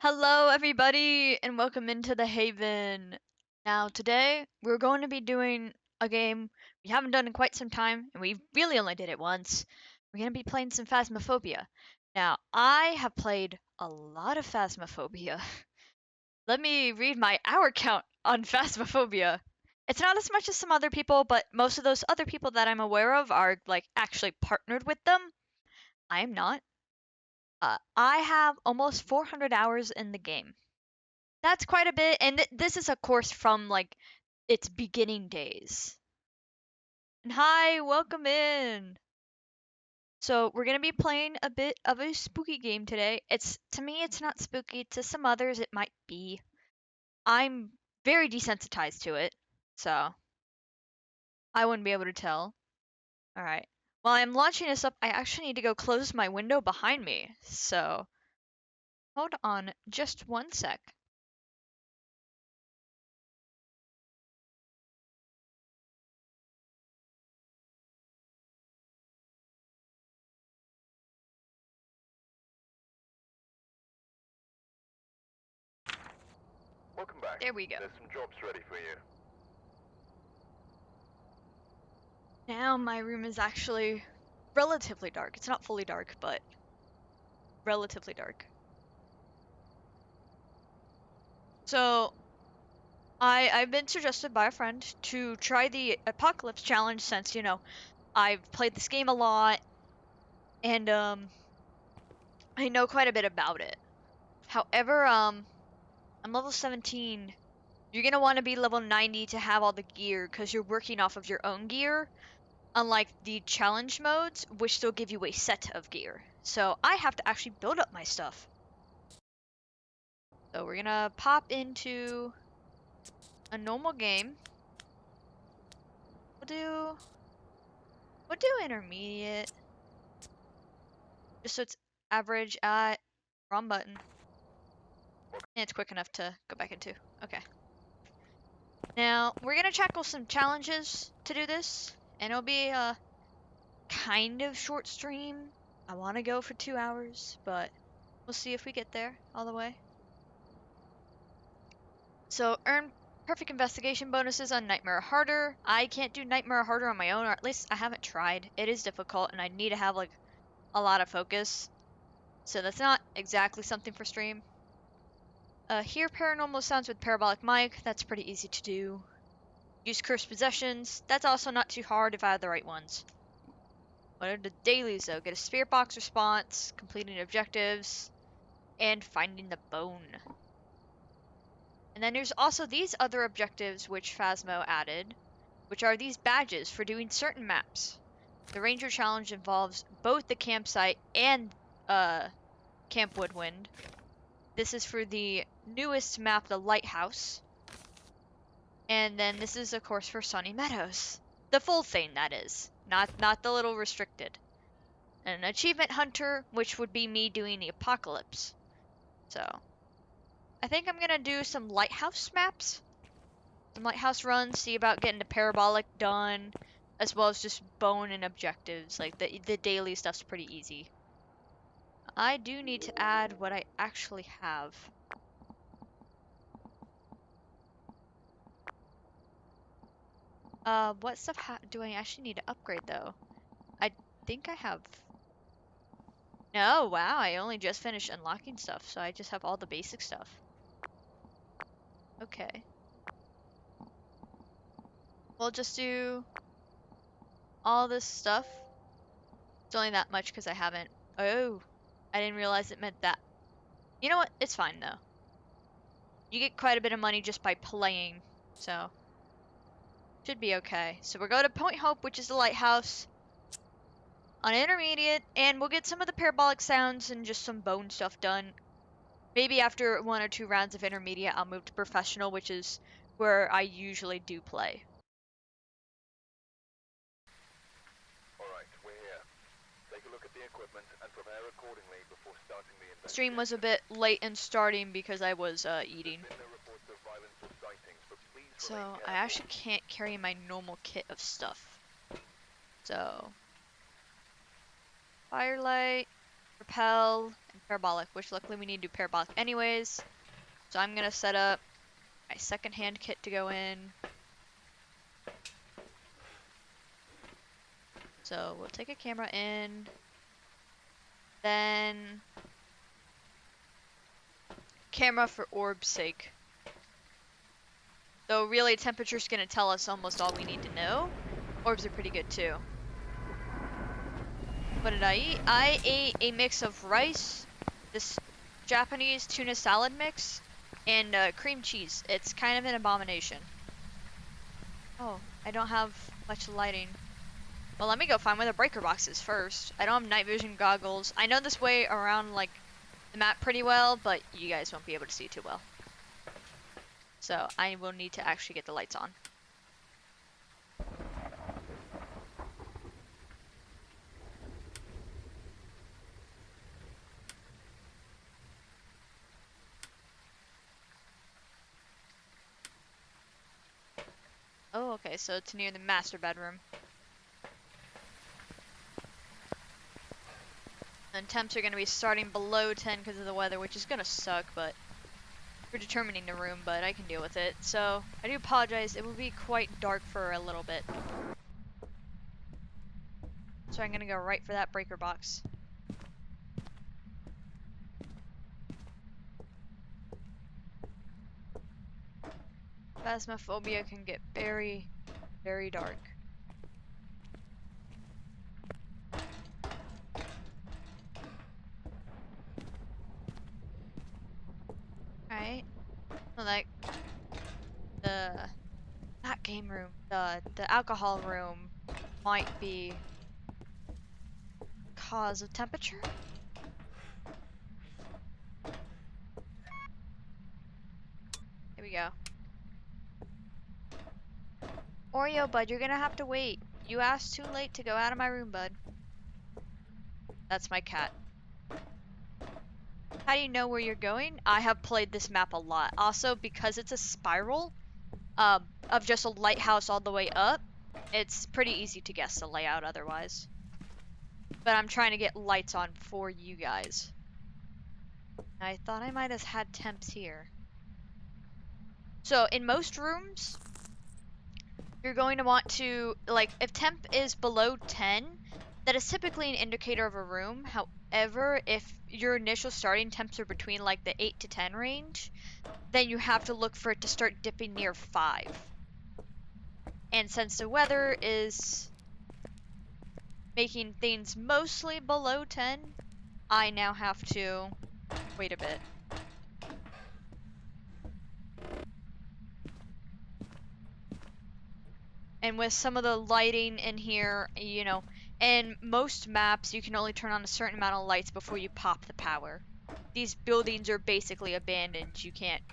Hello, everybody, and welcome into the Haven. Now, today we're going to be doing a game we haven't done in quite some time, and we really only did it once. We're going to be playing some Phasmophobia. Now, I have played a lot of Phasmophobia. Let me read my hour count on Phasmophobia. It's not as much as some other people, but most of those other people that I'm aware of are like actually partnered with them. I am not. I have almost 400 hours in the game. That's quite a bit, and this is a course from like its beginning days. And hi, welcome in. So we're gonna be playing a bit of a spooky game today. To me, it's not spooky. To some others, it might be. I'm very desensitized to it, so I wouldn't be able to tell. All right. While I'm launching this up, I actually need to go close my window behind me. So hold on just one sec. Welcome back. There we go. There's some jobs ready for you. Now my room is actually relatively dark. It's not fully dark, but relatively dark. So I've been suggested by a friend to try the Apocalypse Challenge since, I've played this game a lot and I know quite a bit about it. However, I'm level 17. You're gonna want to be level 90 to have all the gear because you're working off of your own gear, unlike the challenge modes, which still give you a set of gear. So I have to actually build up my stuff. So we're gonna pop into a normal game. We'll do intermediate. Just so it's average at wrong button. And it's quick enough to go back into. Okay. Now, we're gonna tackle some challenges to do this, and it'll be a kind of short stream. I want to go for 2 hours, but we'll see if we get there all the way. So, earn perfect investigation bonuses on Nightmare Harder. I can't do Nightmare Harder on my own, or at least I haven't tried. It is difficult, and I need to have, like, a lot of focus. So that's not exactly something for stream. Hear paranormal sounds with parabolic mic. That's pretty easy to do. Use cursed possessions. That's also not too hard if I have the right ones. What are the dailies though? Get a spirit box response, completing objectives, and finding the bone. And then there's also these other objectives which Phasmo added, which are these badges for doing certain maps. The Ranger Challenge involves both the campsite and Camp Woodwind. This is for the newest map, the Lighthouse. And then this is, of course, for Sunny Meadows. The full thing, that is. Not the little restricted. And an achievement hunter, which would be me doing the apocalypse. So, I think I'm gonna do some lighthouse maps. Some lighthouse runs, see about getting the parabolic done, as well as just bone and objectives. Like, the daily stuff's pretty easy. I do need to add what I actually have. What stuff do I actually need to upgrade, though? I think I have... No, wow, I only just finished unlocking stuff, so I just have all the basic stuff. Okay. We'll just do all this stuff. It's only that much because I haven't... Oh, I didn't realize it meant that. You know what? It's fine, though. You get quite a bit of money just by playing, so... Should be okay. So we'll go to Point Hope, which is the lighthouse. On intermediate, and we'll get some of the parabolic sounds and just some bone stuff done. Maybe after 1 or 2 rounds of intermediate, I'll move to professional, which is where I usually do play. Alright, we're here. Take a look at the equipment and prepare accordingly before starting the investigation. Stream was a bit late in starting because I was eating. There's been no reports of violence or sightings, but please So remain I careful. actually can't carry my normal kit of stuff. So firelight, repel, and parabolic, which luckily we need to do parabolic anyways. So I'm gonna set up my second hand kit to go in. So we'll take a camera in, then camera for orb's sake. Though really temperature's gonna tell us almost all we need to know. Orbs are pretty good too. What did I eat? I ate a mix of rice, this Japanese tuna salad mix, and cream cheese. It's kind of an abomination. Oh, I don't have much lighting. Well, let me go find where the breaker box is first. I don't have night vision goggles. I know this way around, like, the map pretty well, but you guys won't be able to see too well. So I will need to actually get the lights on. Oh, okay, so it's near the master bedroom. And temps are going to be starting below 10 because of the weather, which is going to suck, but we're determining the room, but I can deal with it. So I do apologize. It will be quite dark for a little bit. So I'm going to go right for that breaker box. Phasmophobia can get very, very dark. Alright. So like not game room, the alcohol room might be cause of temperature? Here we go. Oreo, bud, you're gonna have to wait. You asked too late to go out of my room, bud. That's my cat. How do you know where you're going? I have played this map a lot. Also, because it's a spiral, of just a lighthouse all the way up, it's pretty easy to guess the layout otherwise. But I'm trying to get lights on for you guys. I thought I might have had temps here. So, in most rooms, you're going to want to, like, if temp is below 10, that is typically an indicator of a room. However, if your initial starting temps are between, like, the 8 to 10 range, then you have to look for it to start dipping near 5. And since the weather is making things mostly below 10, I now have to wait a bit. And with some of the lighting in here, you know, in most maps, you can only turn on a certain amount of lights before you pop the power. These buildings are basically abandoned. You can't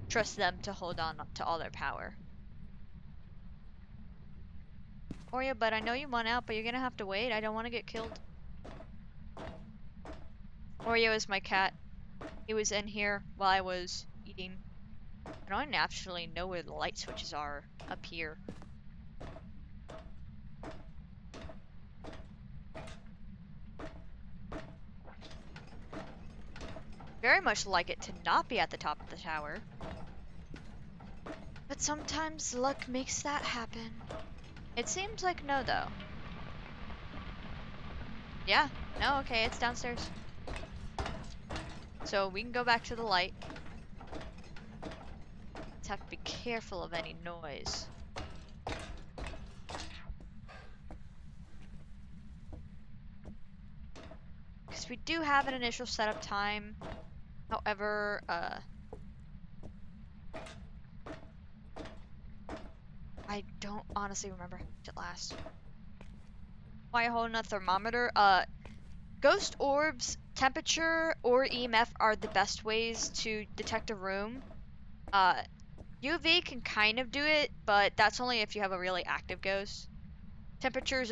trust them to hold on to all their power. Oreo, but I know you want out, but you're gonna have to wait. I don't want to get killed. Oreo is my cat. He was in here while I was eating. I don't actually know where the light switches are up here. Very much like it to not be at the top of the tower. But sometimes luck makes that happen. It seems like no, though. Yeah, no, okay, it's downstairs. So we can go back to the light. Just have to be careful of any noise. Because we do have an initial setup time. However, I don't honestly remember how much it lasts. Why holding a thermometer? Ghost orbs, temperature, or EMF are the best ways to detect a room. UV can kind of do it, but that's only if you have a really active ghost. Temperature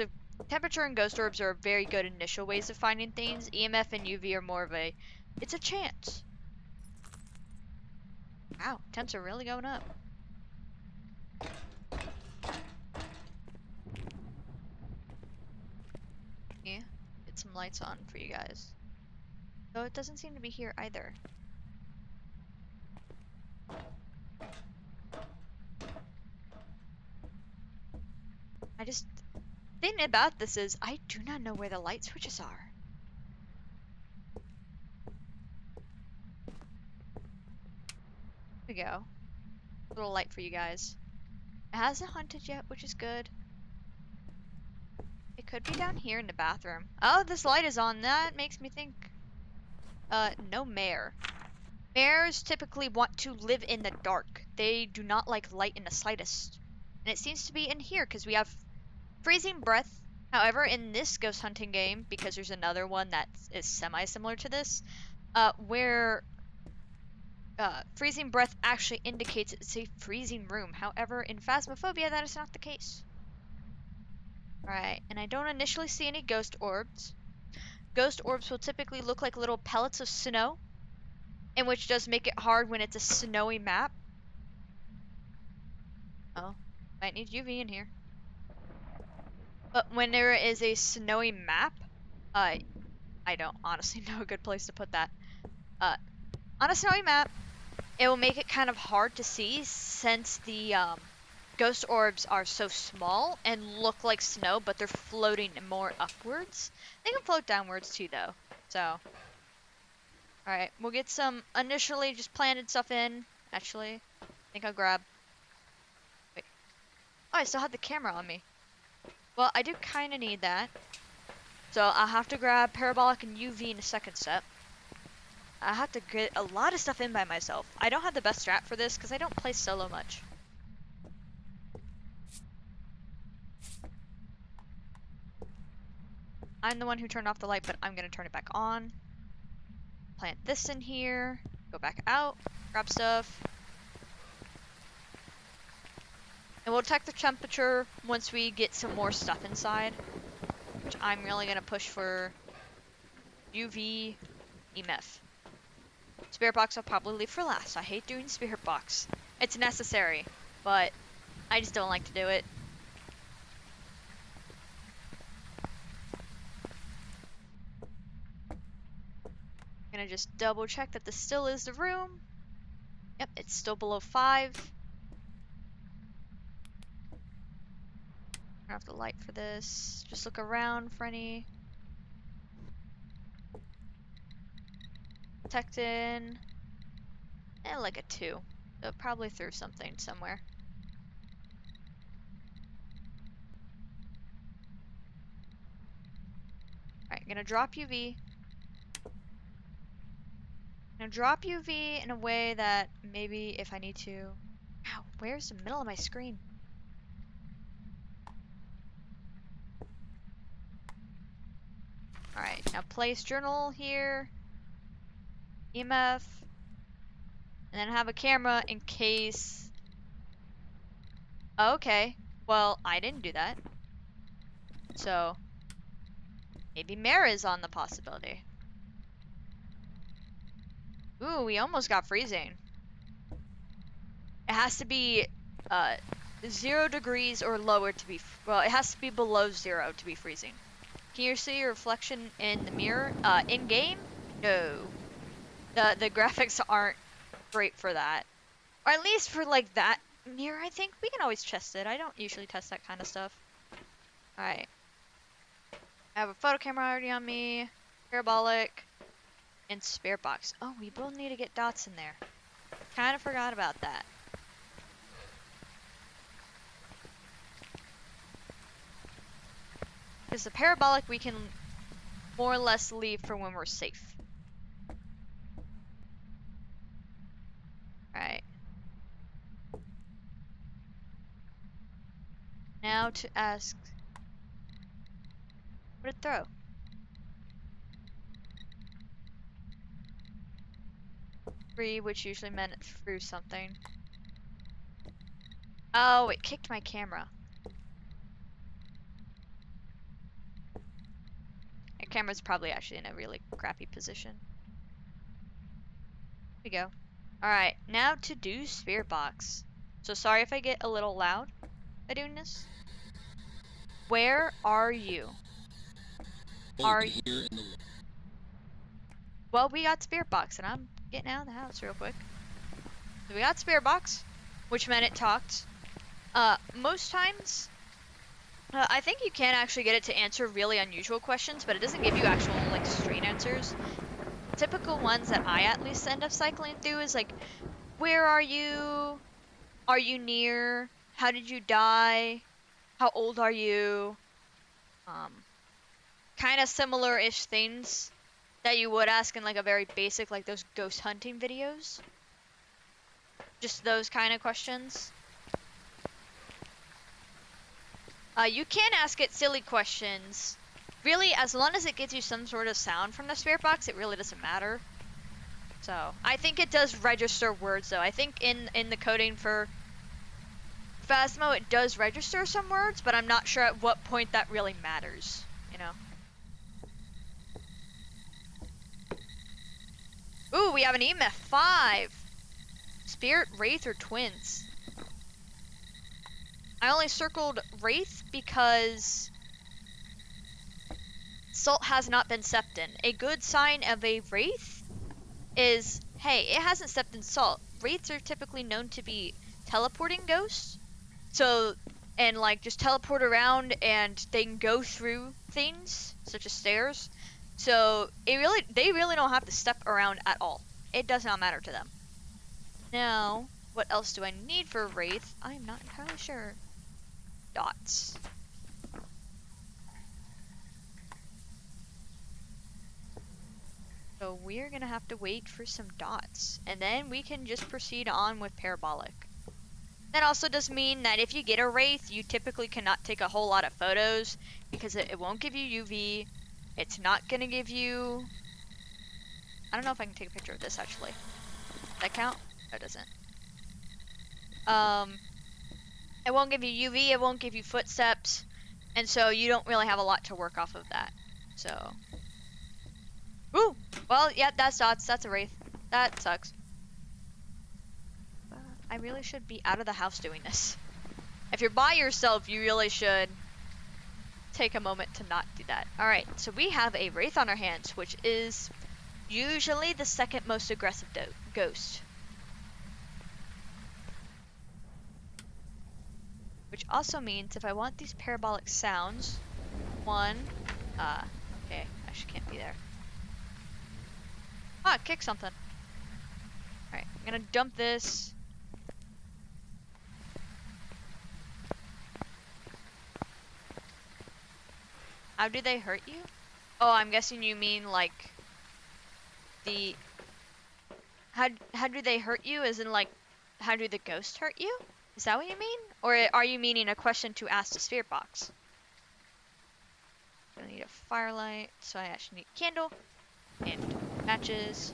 and ghost orbs are very good initial ways of finding things. EMF and UV are more of it's a chance. Wow, temps are really going up. Yeah, get some lights on for you guys. Though it doesn't seem to be here either. Thing about this is I do not know where the light switches are. Here we go. A little light for you guys. It hasn't hunted yet, which is good. It could be down here in the bathroom. Oh, this light is on. That makes me think. No mare. Mares typically want to live in the dark. They do not like light in the slightest. And it seems to be in here because we have freezing breath. However, in this ghost hunting game, because there's another one that is semi-similar to this, where freezing breath actually indicates it's a freezing room. However, in Phasmophobia, that is not the case. Alright, and I don't initially see any ghost orbs. Ghost orbs will typically look like little pellets of snow, and which does make it hard when it's a snowy map. Oh, might need UV in here. But when there is a snowy map, I don't honestly know a good place to put that. On a snowy map, it will make it kind of hard to see since the ghost orbs are so small and look like snow, but they're floating more upwards. They can float downwards too, though. So, alright, we'll get some initially just planted stuff in. Actually, I think I'll grab... Wait. Oh, I still had the camera on me. Well, I do kind of need that. So I'll have to grab parabolic and UV in a second step. I have to get a lot of stuff in by myself. I don't have the best strat for this because I don't play solo much. I'm the one who turned off the light, but I'm going to turn it back on. Plant this in here. Go back out. Grab stuff. And we'll check the temperature once we get some more stuff inside. Which I'm really going to push for UV EMF. Spirit box I'll probably leave for last. I hate doing spirit box. It's necessary, but I just don't like to do it. Gonna just double check that this still is the room. Yep, it's still below 5. Turn off the light for this. Just look around for any detected. Like a 2. So probably threw something somewhere. Alright, gonna drop UV. Gonna drop UV in a way that maybe if I need to... Ow, where's the middle of my screen? Alright, now place journal here. EMF. And then have a camera in case... Oh, okay. Well, I didn't do that. So... Maybe Mara is on the possibility. Ooh, we almost got freezing. It has to be 0 degrees or lower to be... Well, it has to be below 0 to be freezing. Can you see your reflection in the mirror? In-game? No. The graphics aren't great for that. Or at least for, like, that mirror, I think. We can always test it. I don't usually test that kind of stuff. Alright. I have a photo camera already on me. Parabolic. And spirit box. Oh, we both need to get dots in there. Kind of forgot about that. Because the parabolic we can more or less leave for when we're safe. Alright. Now to ask... What did it throw? Free, which usually meant it threw something. Oh, it kicked my camera. My camera's probably actually in a really crappy position. Here we go. Alright, now to do spirit box. So sorry if I get a little loud by doing this. Where are you? Are you? Well, we got spirit box, and I'm getting out of the house real quick. So we got spirit box, which meant it talked. Most times, I think you can actually get it to answer really unusual questions, but it doesn't give you actual, like, straight answers. Typical ones that I at least end up cycling through is like, where are you? Are you near? How did you die? How old are you? Um, kind of similar-ish things that you would ask in like a very basic, like those ghost hunting videos. Just those kind of questions. You can ask it silly questions. Really, as long as it gives you some sort of sound from the spirit box, it really doesn't matter. So, I think it does register words though. I think in the coding for Phasmo, it does register some words, but I'm not sure at what point that really matters, you know? Ooh, we have an EMF 5! Spirit, Wraith, or Twins? I only circled Wraith because Salt has not been stepped in. A good sign of a Wraith is, hey, it hasn't stepped in Salt. Wraiths are typically known to be teleporting ghosts. So, and like just teleport around and they can go through things, such as stairs. So they really don't have to step around at all. It does not matter to them. Now, what else do I need for a Wraith? I'm not entirely sure. Dots. So we're gonna have to wait for some dots, and then we can just proceed on with parabolic. That also does mean that if you get a Wraith, you typically cannot take a whole lot of photos because it won't give you UV. It's not gonna give you... I don't know if I can take a picture of this actually. Does that count? No, it doesn't. It won't give you UV, it won't give you footsteps, and so you don't really have a lot to work off of that. So... Ooh! Well, yeah, that's dots. That's a Wraith. That sucks. I really should be out of the house doing this. If you're by yourself, you really should take a moment to not do that. Alright, so we have a Wraith on our hands, which is usually the second most aggressive ghost. Which also means if I want these parabolic sounds, okay, I actually can't be there. Ah, kick something. Alright, I'm gonna dump this. How do they hurt you? Oh, I'm guessing you mean like the... How do they hurt you? As in like, how do the ghosts hurt you? Is that what you mean? Or are you meaning a question to ask the spirit box? I need a firelight, so I actually need a candle and matches.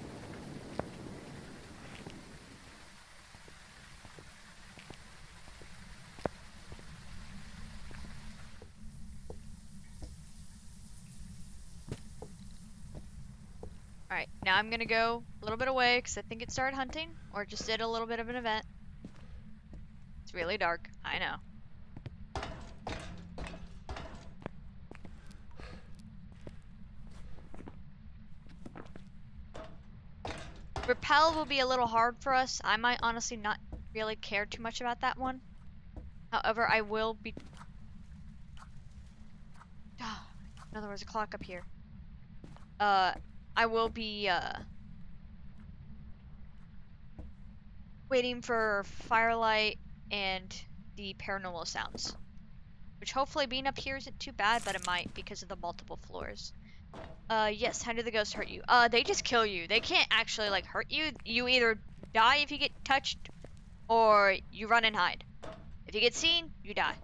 Alright, now I'm gonna go a little bit away because I think it started hunting, or just did a little bit of an event. It's really dark, I know. Repel will be a little hard for us. I might honestly not really care too much about that one. However, I will be... no, there was a clock up here. I will be, waiting for firelight and the paranormal sounds. Which hopefully being up here isn't too bad, but it might because of the multiple floors. Yes, how do the ghosts hurt you? They just kill you. They can't actually, like, hurt you. You either die if you get touched, or you run and hide. If you get seen, you die.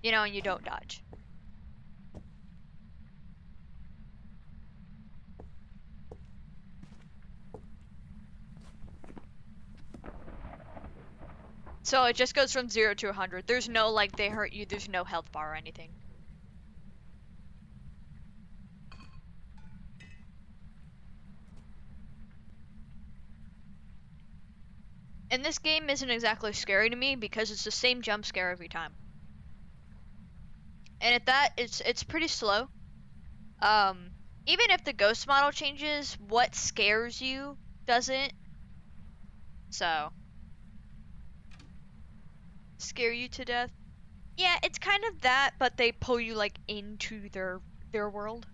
You know, and you don't dodge. So it just goes from 0 to 100. There's no, like, they hurt you, there's no health bar or anything. And this game isn't exactly scary to me because it's the same jump scare every time. And at that, it's pretty slow. even if the ghost model changes, what scares you doesn't. So, scare you to death. Yeah, it's kind of that, but they pull you like into their world.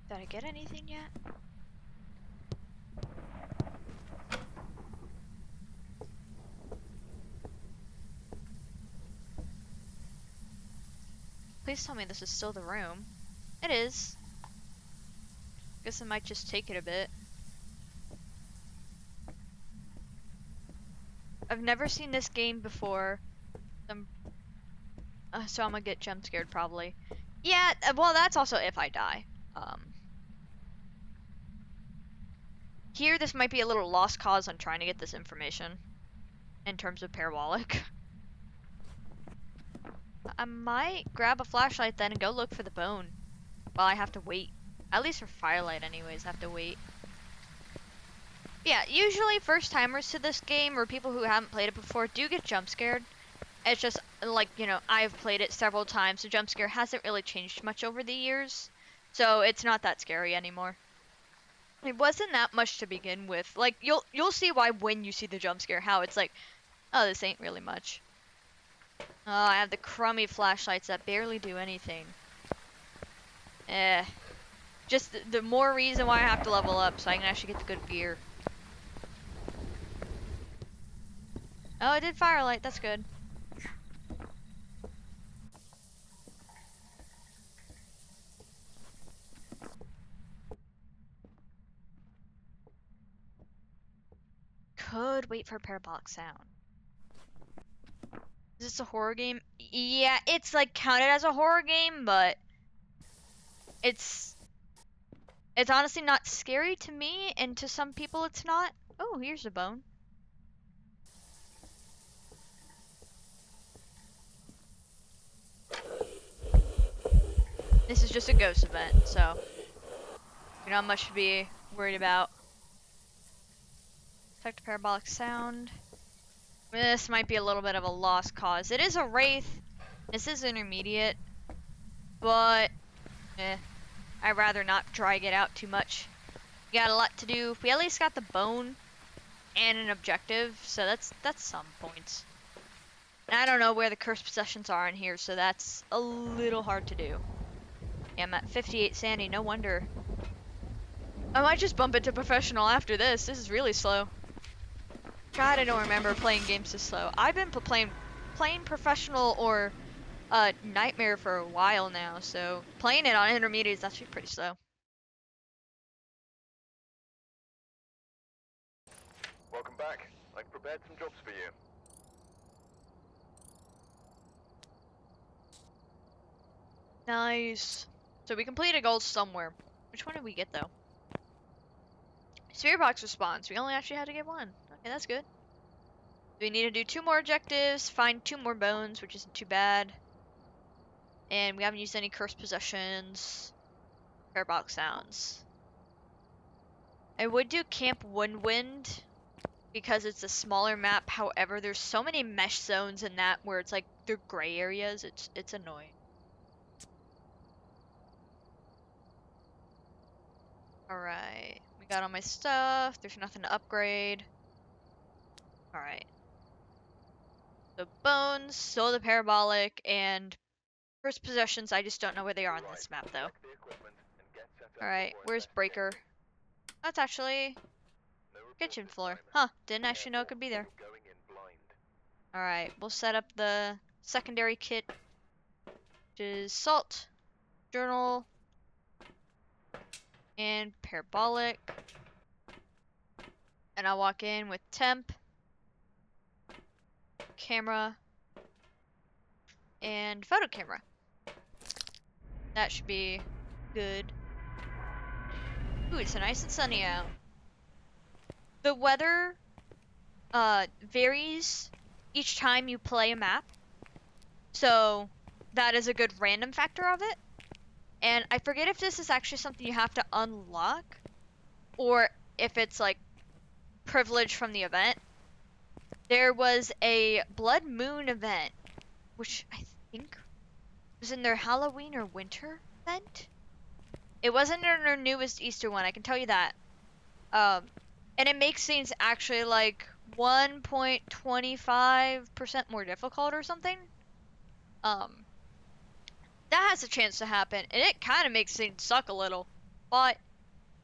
Did I get anything yet? Please tell me this is still the room. It is. Guess I might just take it a bit. I've never seen this game before. So I'm gonna get jump scared probably. Yeah, well that's also if I die. Here this might be a little lost cause on trying to get this information in terms of parabolic. I might grab a flashlight then and go look for the bone while I have to wait. At least for firelight anyways, I have to wait. Yeah, usually first timers to this game or people who haven't played it before do get jump scared. It's just like, you know, I've played it several times, so jump scare hasn't really changed much over the years. So it's not that scary anymore. It wasn't that much to begin with. Like you'll see why when you see the jump scare how it's like, oh, this ain't really much. Oh, I have the crummy flashlights that barely do anything. Just the more reason why I have to level up so I can actually get the good gear. Oh, I did firelight, that's good. Could wait for parabolic sound. Is this a horror game? Yeah, it's like counted as a horror game, but it's honestly not scary to me, and to some people it's not. Oh, here's a bone. This is just a ghost event, so not much to be worried about. Detect parabolic sound. This might be a little bit of a lost cause. It is a wraith. This is intermediate, but I'd rather not drag it out too much. We got a lot to do. We at least got the bone and an objective, so that's some points. And I don't know where the cursed possessions are in here, so that's a little hard to do. Yeah, I'm at 58 sandy, no wonder. I might just bump into professional after this. This is really slow. God, I don't remember playing games this slow. I've been playing professional or Nightmare for a while now, so playing it on intermediate is actually pretty slow. Welcome back. I've prepared some jobs for you. Nice. So we completed a goal somewhere. Which one did we get though? Spirit box response. We only actually had to get one. Okay, that's good. We need to do 2 more objectives, find 2 more bones, which isn't too bad. And we haven't used any cursed possessions. Parabolic sounds. I would do Camp Windwind because it's a smaller map. However, there's so many mesh zones in that where it's like they're gray areas. It's annoying. Alright. We got all my stuff. There's nothing to upgrade. Alright. The bones, so the parabolic, and first possessions. I just don't know where they are on this map though. Alright, where's Breaker? That's actually kitchen floor. Huh, didn't actually know it could be there. Alright, we'll set up the secondary kit, which is salt, journal, and parabolic. And I'll walk in with temp, camera, and photo camera. That should be good. Ooh, it's nice and sunny out. The weather varies each time you play a map, so that is a good random factor of it. And I forget if this is actually something you have to unlock or if it's like privilege from the event. There was a Blood Moon event, which I think was in their Halloween or winter event. It wasn't in their newest Easter one, I can tell you that. Um, and it makes things actually like 1.25% more difficult or something. Um, that has a chance to happen, and it kind of makes things suck a little. But,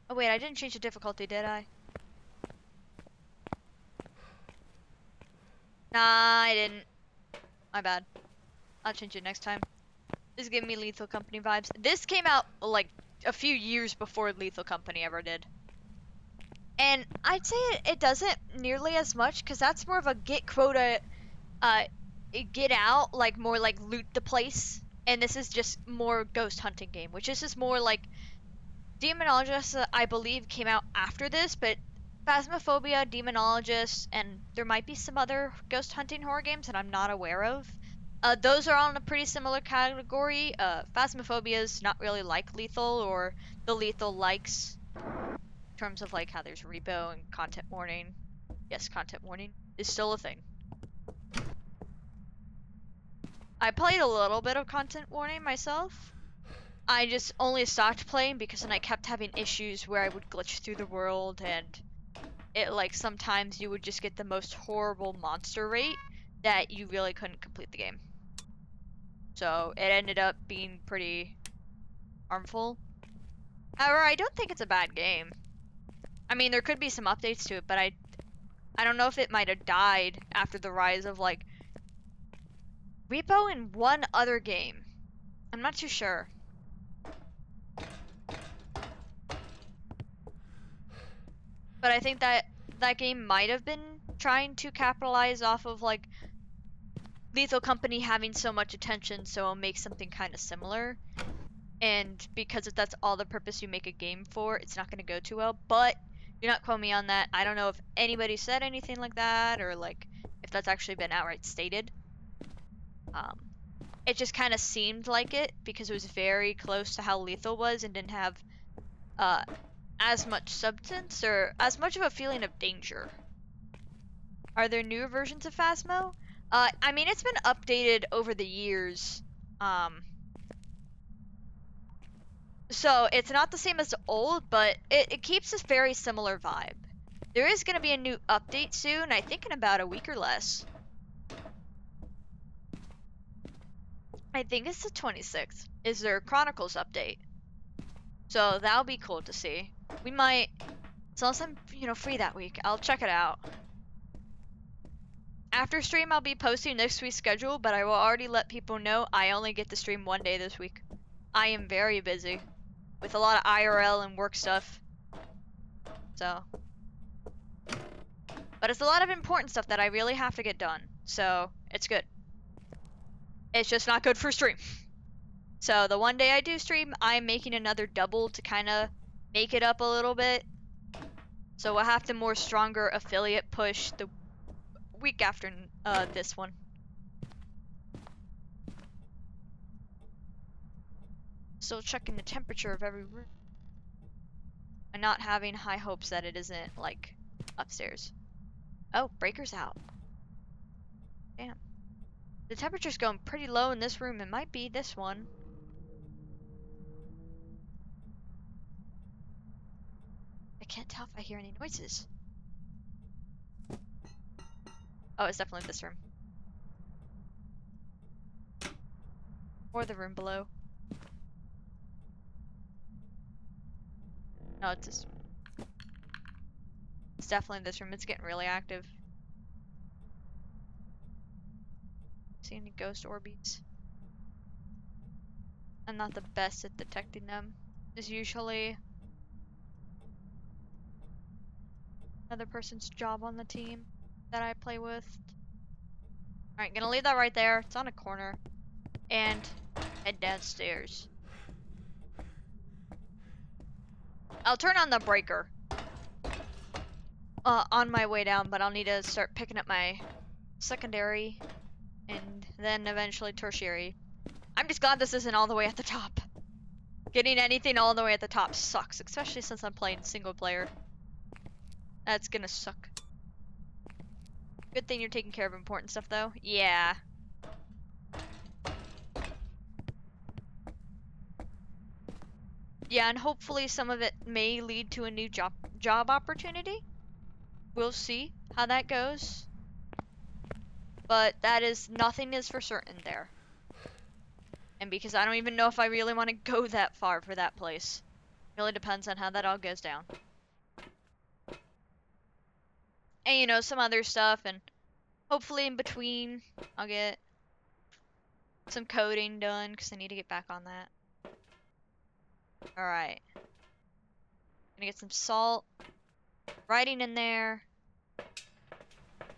oh wait, I didn't change the difficulty, did I? Nah, I didn't. My bad. I'll change it next time. This is giving me Lethal Company vibes. This came out like a few years before Lethal Company ever did. And I'd say it doesn't nearly as much because that's more of a get quota, uh, get out, like more like loot the place. And this is just more ghost hunting game, which is just more like Demonologist, I believe, came out after this, but Phasmophobia, Demonologist, and there might be some other ghost hunting horror games that I'm not aware of. Those are all in a pretty similar category. Phasmophobia is not really like Lethal, or the Lethal likes, in terms of like how there's repo and content warning. Yes, content warning is still a thing. I played a little bit of content warning myself. I just only stopped playing because then I kept having issues where I would glitch through the world and it like sometimes you would just get the most horrible monster rate that you really couldn't complete the game. So it ended up being pretty harmful. However, I don't think it's a bad game. I mean, there could be some updates to it, but I don't know if it might have died after the rise of like Repo and one other game. I'm not too sure. But I think that that game might have been trying to capitalize off of like Lethal Company having so much attention, so it'll make something kind of similar. And because if that's all the purpose you make a game for, it's not going to go too well. But you're not quote me on that. I don't know if anybody said anything like that or like if that's actually been outright stated. Um, it just kind of seemed like it because it was very close to how Lethal was and didn't have uh, as much substance or as much of a feeling of danger. Are there newer versions of Phasmo? I mean, it's been updated over the years. Um, So it's not the same as the old, but it keeps a very similar vibe. There is going to be a new update soon, I think in about a week or less. I think it's the 26th, is their Chronicles update. So that'll be cool to see. We might, so unless I'm, free that week, I'll check it out. After stream, I'll be posting next week's schedule, but I will already let people know I only get to stream one day this week. I am very busy with a lot of IRL and work stuff. So but it's a lot of important stuff that I really have to get done, so it's good. It's just not good for stream. So the one day I do stream, I'm making another double to kind of make it up a little bit. So we'll have to more stronger affiliate push the week after this one. Still checking the temperature of every room. And not having high hopes that it isn't, like, upstairs. Oh, breaker's out. Damn. The temperature's going pretty low in this room. It might be this one. I can't tell if I hear any noises. Oh, it's definitely this room. Or the room below. No, it's definitely this room. It's getting really active. See any ghost orbies? I'm not the best at detecting them. It's usually another person's job on the team that I play with. Alright, gonna leave that right there. It's on a corner. And head downstairs. I'll turn on the breaker on my way down, but I'll need to start picking up my secondary and then eventually tertiary. I'm just glad this isn't all the way at the top. Getting anything all the way at the top sucks, especially since I'm playing single player. That's gonna suck. Good thing you're taking care of important stuff, though. Yeah. Yeah, and hopefully some of it may lead to a new job opportunity. We'll see how that goes. But nothing is for certain there. And because I don't even know if I really want to go that far for that place. Really depends on how that all goes down. And you know, some other stuff, and hopefully in between I'll get some coding done because I need to get back on that. Alright. Gonna get some salt. Writing in there.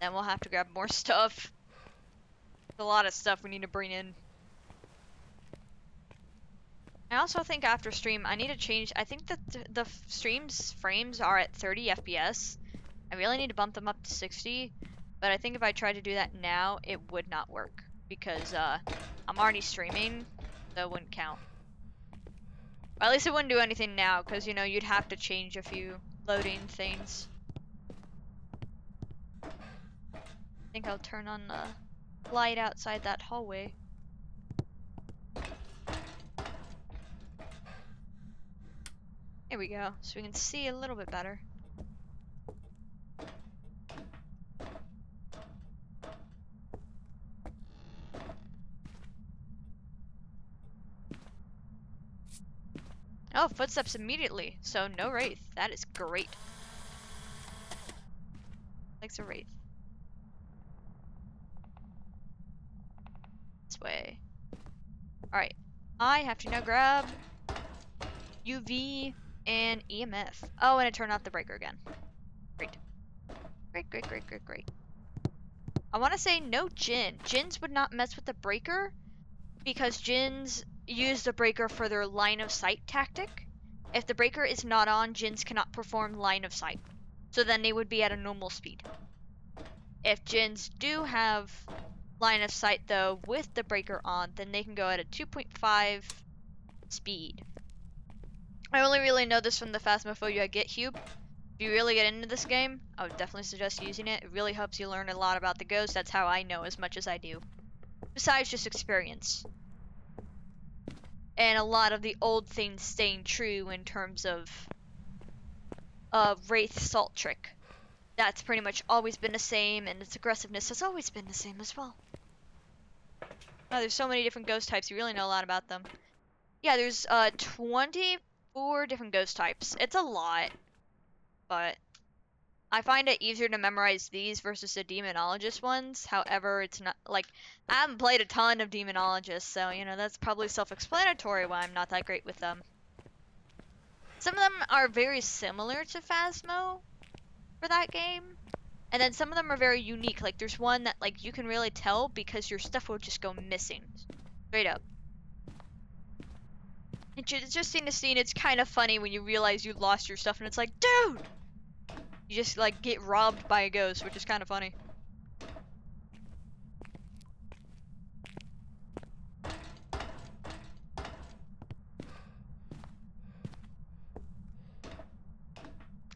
Then we'll have to grab more stuff. There's a lot of stuff we need to bring in. I also think after stream, I need to change. I think that the stream's frames are at 30 FPS. I really need to bump them up to 60. But I think if I tried to do that now, it would not work. Because I'm already streaming, so it wouldn't count. Or at least it wouldn't do anything now, because, you know, you'd have to change a few loading things. I think I'll turn on the light outside that hallway. There we go, so we can see a little bit better. Oh, footsteps immediately, so no wraith. That is great. Likes a wraith. This way. Alright, I have to now grab UV and EMF. Oh, and I turn off the breaker again. Great. Great, great, great, great, great. I want to say no Jinn. Jinns would not mess with the breaker because Jinns use the breaker for their line of sight tactic. If the breaker is not on, Jinns cannot perform line of sight. So then they would be at a normal speed. If Jinns do have line of sight though with the breaker on, then they can go at a 2.5 speed. I only really know this from the Phasmophobia GitHub. If you really get into this game, I would definitely suggest using it. It really helps you learn a lot about the ghost. That's how I know as much as I do. Besides just experience. And a lot of the old things staying true in terms of Wraith Salt Trick. That's pretty much always been the same, and its aggressiveness has always been the same as well. Oh, there's so many different ghost types, you really know a lot about them. Yeah, there's 24 different ghost types. It's a lot, but I find it easier to memorize these versus the demonologist ones. However, it's not like I haven't played a ton of demonologists, so you know that's probably self-explanatory why I'm not that great with them. Some of them are very similar to Phasmo for that game, and then some of them are very unique. Like there's one that like you can really tell because your stuff will just go missing, straight up. It's just scene to scene. It's kind of funny when you realize you lost your stuff, and it's like, dude. You just, like, get robbed by a ghost, which is kind of funny.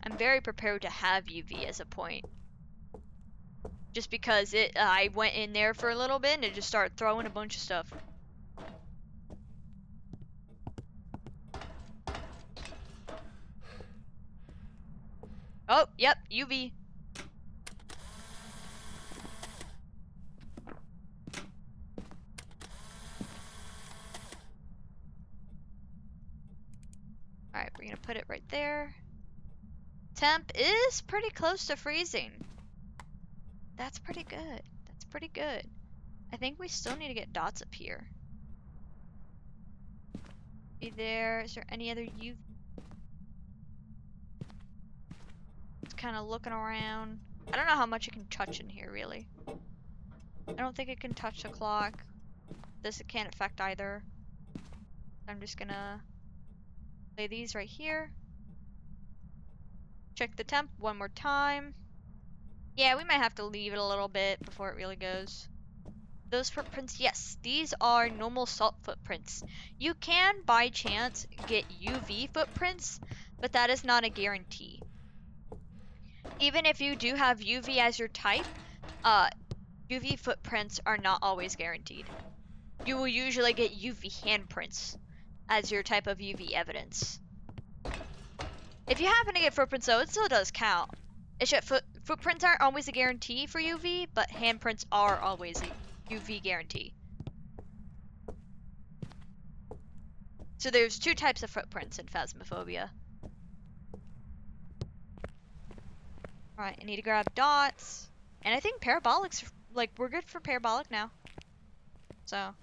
I'm very prepared to have UV as a point. Just because I went in there for a little bit and it just started throwing a bunch of stuff. Oh, yep, UV. Alright, we're gonna put it right there. Temp is pretty close to freezing. That's pretty good. That's pretty good. I think we still need to get dots up here. Be there. Is there any other UV? Just kind of looking around. I don't know how much it can touch in here, really. I don't think it can touch the clock. This it can't affect either. I'm just gonna lay these right here. Check the temp one more time. Yeah, we might have to leave it a little bit before it really goes. Those footprints, yes, these are normal salt footprints. You can, by chance, get UV footprints, but that is not a guarantee. Even if you do have UV as your type, uh, UV footprints are not always guaranteed. You will usually get UV handprints as your type of UV evidence. If you happen to get footprints though, it still does count. It's just footprints aren't always a guarantee for UV, but handprints are always a UV guarantee. So there's two types of footprints in Phasmophobia. Alright, I need to grab dots. And I think parabolics, like, we're good for parabolic now. So, are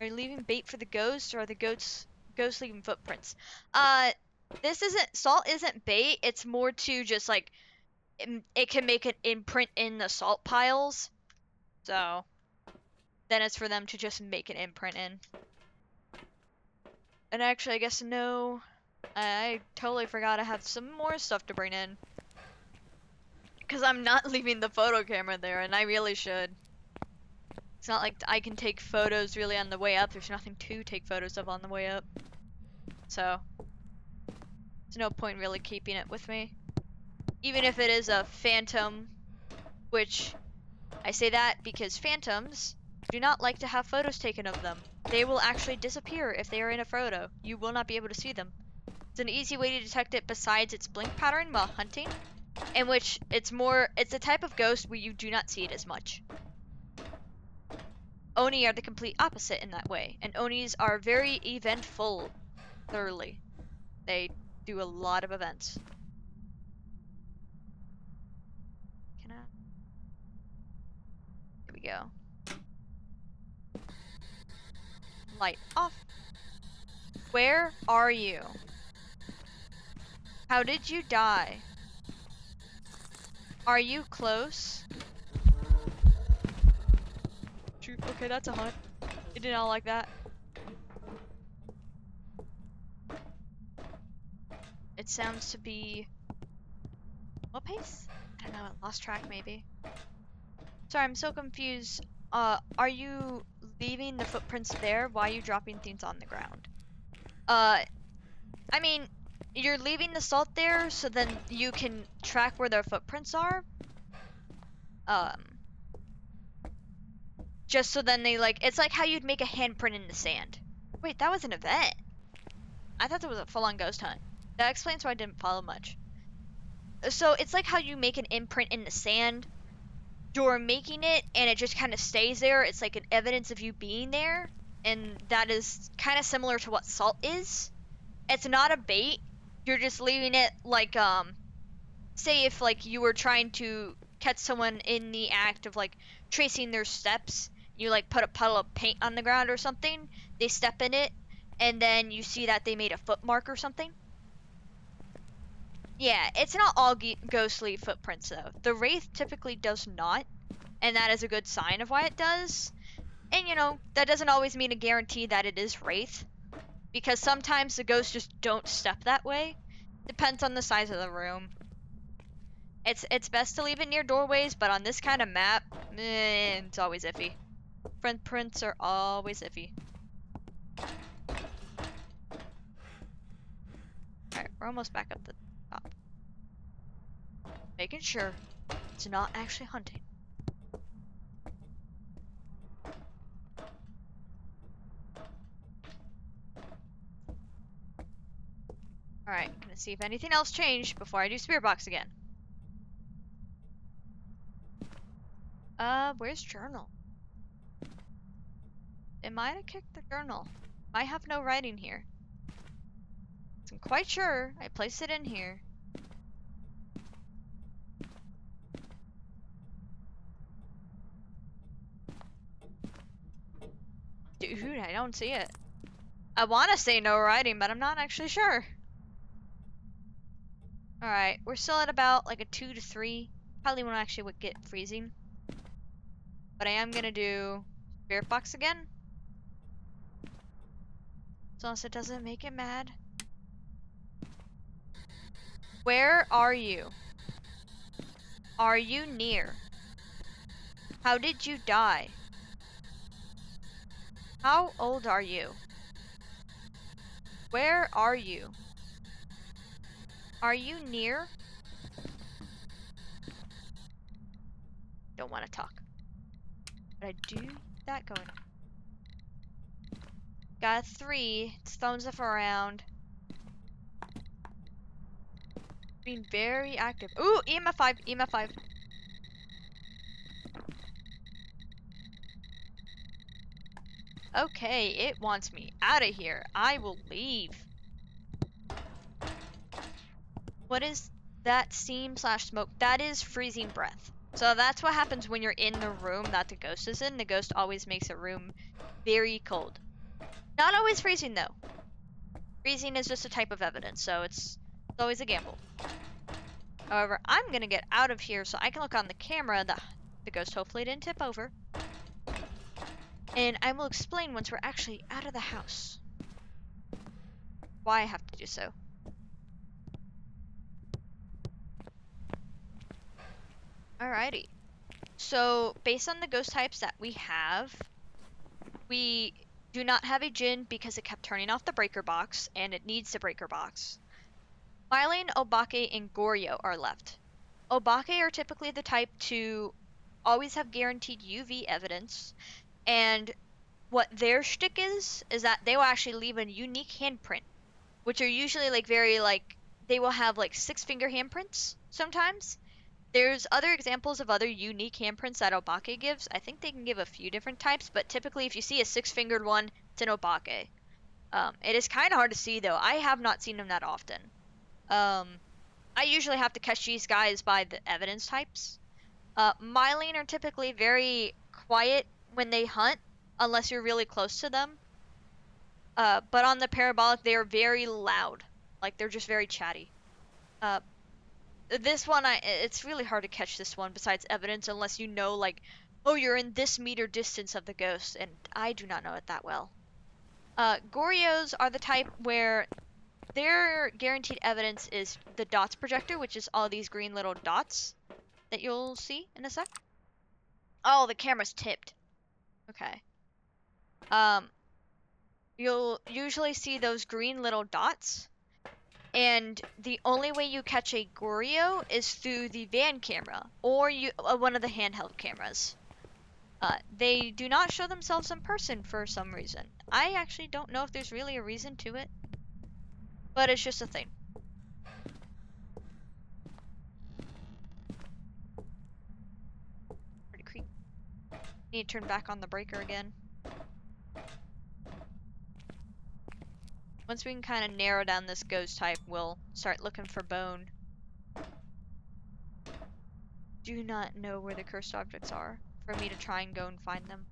you leaving bait for the ghost, or are the ghosts leaving footprints? Salt isn't bait, it's more to just, like, it can make an imprint in the salt piles. So, then it's for them to just make an imprint in. And actually, I guess no, I totally forgot I have some more stuff to bring in. Because I'm not leaving the photo camera there, and I really should. It's not like I can take photos really on the way up. There's nothing to take photos of on the way up. So, there's no point really keeping it with me. Even if it is a phantom, which I say that because phantoms do not like to have photos taken of them. They will actually disappear if they are in a photo. You will not be able to see them. It's an easy way to detect it besides its blink pattern while hunting, in which it's a type of ghost where you do not see it as much. Oni are the complete opposite in that way, and Onis are very eventful, thoroughly. They do a lot of events. Can I? Here we go. Light off. Where are you? How did you die? Are you close? Okay, that's a hunt. You did not like that. It sounds to be... what pace? I don't know, I lost track maybe. Sorry, I'm so confused. Are you leaving the footprints there? Why are you dropping things on the ground? I mean, you're leaving the salt there so then you can track where their footprints are. Just so then they it's like how you'd make a handprint in the sand. Wait, that was an event. I thought that was a full-on ghost hunt. That explains why I didn't follow much. So it's like how you make an imprint in the sand. You're making it and it just kind of stays there. It's like an evidence of you being there. And that is kind of similar to what salt is. It's not a bait. You're just leaving it like, say if you were trying to catch someone in the act of tracing their steps, you put a puddle of paint on the ground or something, they step in it, and then you see that they made a foot mark or something. Yeah, it's not all ghostly footprints though. The wraith typically does not, and that is a good sign of why it does. And that doesn't always mean a guarantee that it is wraith, because sometimes the ghosts just don't step that way. Depends on the size of the room. It's best to leave it near doorways, but on this kind of map, it's always iffy. Footprints are always iffy. Alright, we're almost back up the top. Making sure it's not actually hunting. Alright, gonna see if anything else changed before I do Spirit Box again. Where's journal? It might have kicked the journal. I have no writing here. I'm quite sure I placed it in here. Dude, I don't see it. I want to say no writing, but I'm not actually sure. Alright, we're still at about a 2 to 3. Probably won't actually get freezing. But I am gonna do Spirit Box again. As long as it doesn't make it mad. Where are you? Are you near? How did you die? How old are you? Where are you? Are you near? Don't want to talk. But I do that going. Got a 3. It's thumbs up around. Being very active. Ooh, EMF 5. EMF 5. Okay, it wants me out of here. I will leave. What is that steam slash smoke? That is freezing breath. So that's what happens when you're in the room that the ghost is in. The ghost always makes a room very cold. Not always freezing though. Freezing is just a type of evidence, so it's always a gamble. However, I'm gonna get out of here so I can look on the camera that the ghost hopefully didn't tip over. And I will explain once we're actually out of the house why I have to do so. Alrighty. So, based on the ghost types that we have, we do not have a Jinn because it kept turning off the breaker box, and it needs the breaker box. Mylene, Obake, and Goryo are left. Obake are typically the type to always have guaranteed UV evidence, and what their shtick is that they will actually leave a unique handprint, which are usually like very like they will have like 6-finger handprints sometimes. There's other examples of other unique handprints that Obake gives. I think they can give a few different types, but typically if you see a 6-fingered one, it's an Obake. It is kind of hard to see though. I have not seen them that often. I usually have to catch these guys by the evidence types. Mylene are typically very quiet when they hunt, unless you're really close to them. But on the parabolic, they are very loud. Like, they're just very chatty. This one, it's really hard to catch this one besides evidence unless you know, like, oh, you're in this meter distance of the ghost, and I do not know it that well. Goryos are the type where their guaranteed evidence is the dots projector, which is all these green little dots that you'll see in a sec. Oh, the camera's tipped. Okay. You'll usually see those green little dots, and the only way you catch a Goryo is through the van camera or one of the handheld cameras. They do not show themselves in person for some reason. I actually don't know if there's really a reason to it, but it's just a thing. Pretty creepy. Need to turn back on the breaker again. Once we can kind of narrow down this ghost type, we'll start looking for bone. Do not know where the cursed objects are for me to try and go and find them.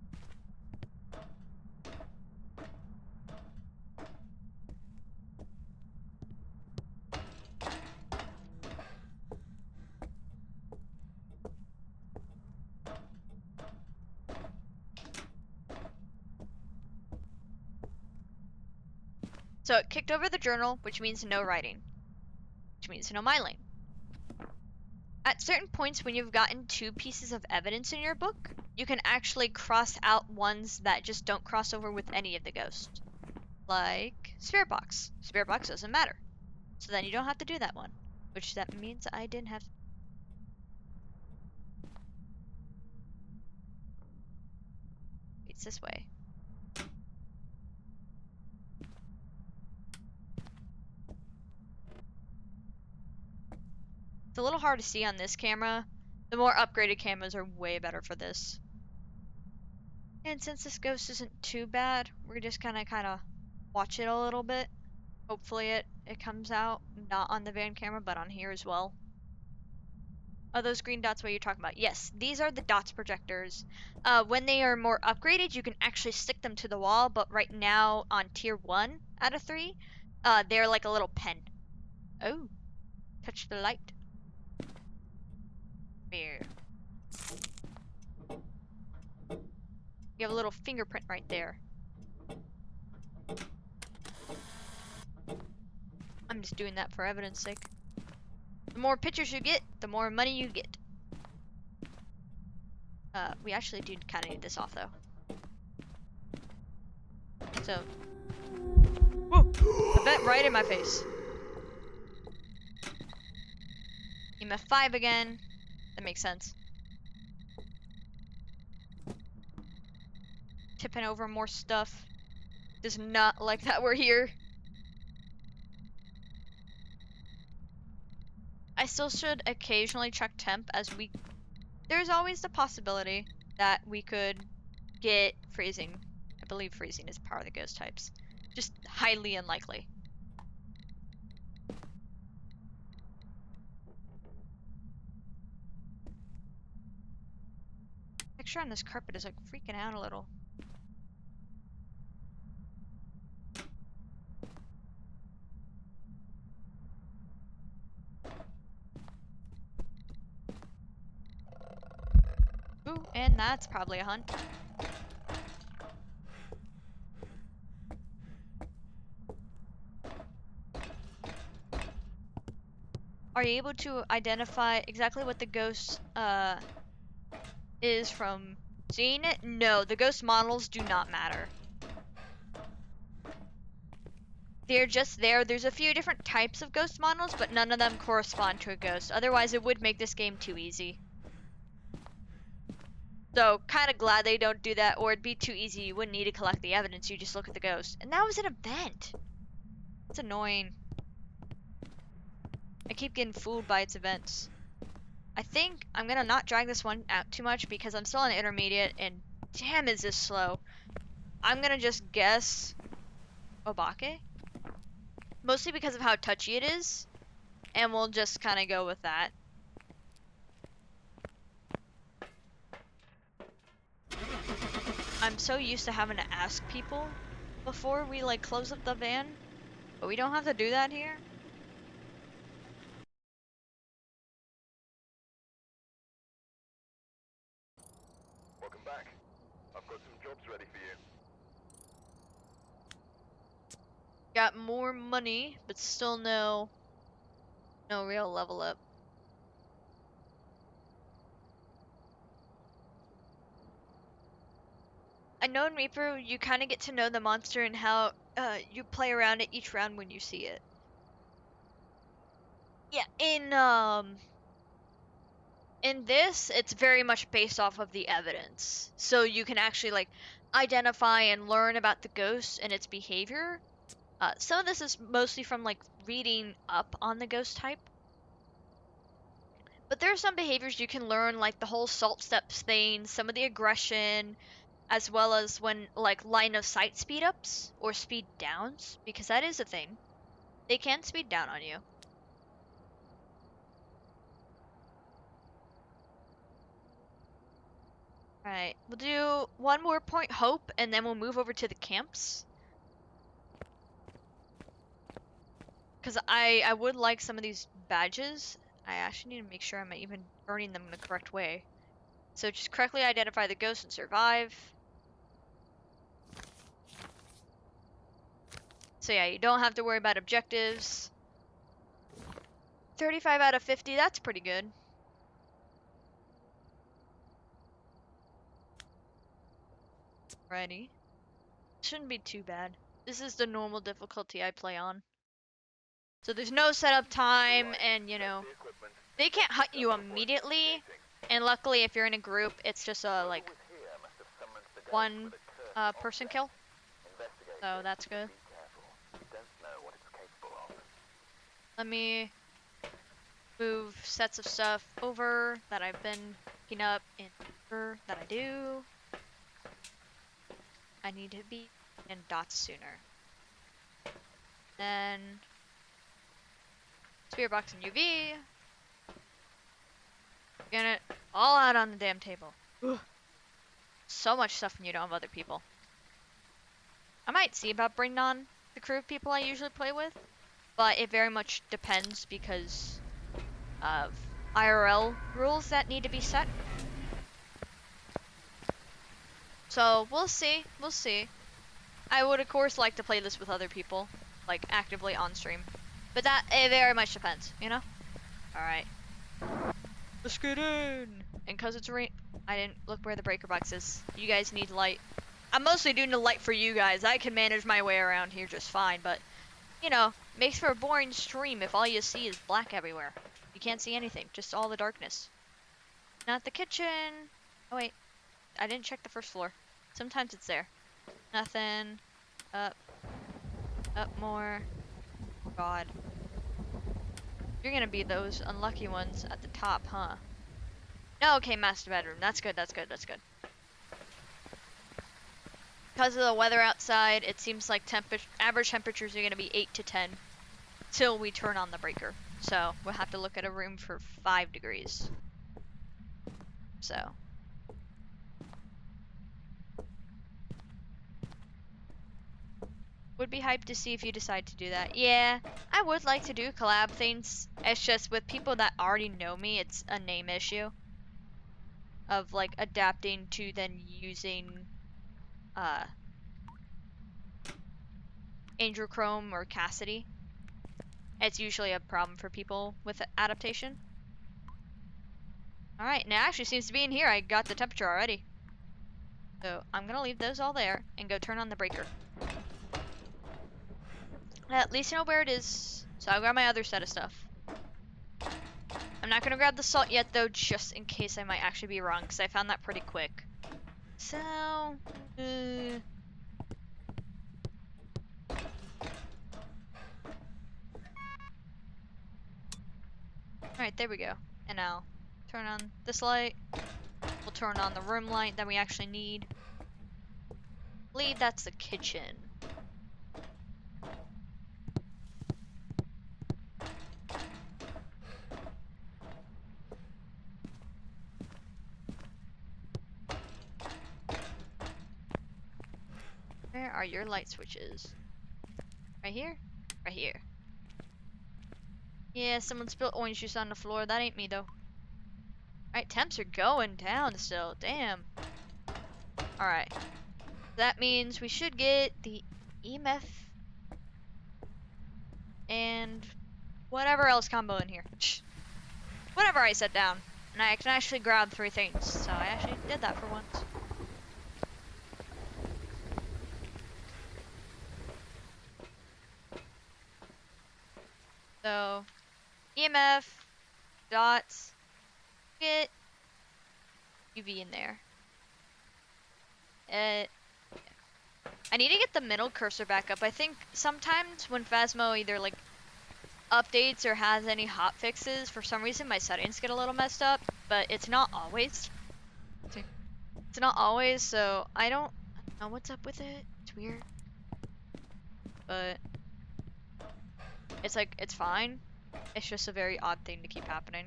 So it kicked over the journal, which means no writing, which means no Mylene. At certain points when you've gotten 2 pieces of evidence in your book, you can actually cross out ones that just don't cross over with any of the ghosts. Like Spirit Box. Spirit Box doesn't matter. So then you don't have to do that one. Which that means I didn't have... It's this way. It's a little hard to see on this camera. The more upgraded cameras are way better for this. And since this ghost isn't too bad, we're just gonna kind of watch it a little bit. Hopefully it comes out, not on the van camera, but on here as well. Are those green dots what you're talking about? Yes, these are the dots projectors. When they are more upgraded, you can actually stick them to the wall, but right now on tier 1 out of 3, they're like a little pen. Oh, touch the light. Here. You have a little fingerprint right there. I'm just doing that for evidence sake. The more pictures you get, the more money you get. We actually do kind of need this off though. So, whoa! A vet right in my face. EMF 5 again. That makes sense. tipping over more stuff. Does not like that we're here. I still should occasionally check temp as there's always the possibility that we could get freezing. I believe freezing is part of the ghost types. Just highly unlikely. Texture on this carpet is like freaking out a little. Ooh, and that's probably a hunt. Are you able to identify exactly what the ghost is from seeing it? No, the ghost models do not matter. They're just there. There's a few different types of ghost models, but none of them correspond to a ghost. Otherwise, it would make this game too easy. So, kind of glad they don't do that, or it'd be too easy. You wouldn't need to collect the evidence. You just look at the ghost. And that was an event. It's annoying. I keep getting fooled by its events. I think I'm gonna not drag this one out too much because I'm still on intermediate, and damn is this slow. I'm gonna just guess Obake. Mostly because of how touchy it is, and we'll just kind of go with that. I'm so used to having to ask people before we like close up the van, but we don't have to do that here. Welcome back. I've got some jobs ready for you. Got more money, but still no real level up. I know in Reaper you kind of get to know the monster and how you play around it each round when you see it. Yeah, in this it's very much based off of the evidence. So you can actually like identify and learn about the ghost and its behavior. Some of this is mostly from like reading up on the ghost type. But there are some behaviors you can learn, like the whole salt steps thing, some of the aggression, as well as when like line of sight speed ups or speed downs, because that is a thing. They can speed down on you. Alright, we'll do one more point hope and then we'll move over to the camps. Because I would like some of these badges. I actually need to make sure I'm even earning them in the correct way. So just correctly identify the ghost and survive. So yeah, you don't have to worry about objectives. 35 out of 50, that's pretty good. Alrighty. Shouldn't be too bad. This is the normal difficulty I play on. So there's no setup time, and you know, they can't hunt you immediately. And luckily, if you're in a group, it's just a like one person kill. So that's good. Let me move sets of stuff over that I've been picking up in order that I do. I need to be in dots sooner. Then spear box and UV. Get it all out on the damn table. Ugh. So much stuff when you don't have other people. I might see about bringing on the crew of people I usually play with, but it very much depends because of IRL rules that need to be set. So we'll see, we'll see. I would of course like to play this with other people, like actively on stream, but that it very much depends, you know? Alright. Let's get in! And cause it's rain, I didn't look where the breaker box is. You guys need light. I'm mostly doing the light for you guys. I can manage my way around here just fine, but you know, makes for a boring stream if all you see is black everywhere. You can't see anything, just all the darkness. Not the kitchen. Oh wait, I didn't check the first floor. Sometimes it's there. Nothing. Up. Up more. God. You're gonna be those unlucky ones at the top, huh? No, okay, master bedroom. That's good, that's good, that's good. Because of the weather outside, it seems like average temperatures are gonna be 8 to 10 till we turn on the breaker. So we'll have to look at a room for 5 degrees. So. Would be hyped to see if you decide to do that. Yeah, I would like to do collab things. It's just with people that already know me, it's a name issue of like adapting to then using uh Angel Chrome or Cassidy. It's usually a problem for people with adaptation. Alright, now it actually seems to be in here. I got the temperature already. So I'm gonna leave those all there and go turn on the breaker. At least I know where it is. So I'll grab my other set of stuff. I'm not gonna grab the salt yet though, just in case I might actually be wrong, because I found that pretty quick. So, alright, there we go. And now, turn on this light. We'll turn on the room light that we actually need. I believe that's the kitchen. Where are your light switches? Right here? Right here. Yeah, someone spilled orange juice on the floor. That ain't me though. Alright, temps are going down still. Damn. Alright. That means we should get the EMF and whatever else combo in here. Whatever I set down. And I can actually grab 3 things. So I actually did that for once. So, EMF, dots, get UV in there. I need to get the middle cursor back up. I think sometimes when Phasmo either like updates or has any hot fixes, for some reason my settings get a little messed up, but it's not always. It's not always, so I don't know what's up with it. It's weird. But it's like, it's fine. It's just a very odd thing to keep happening.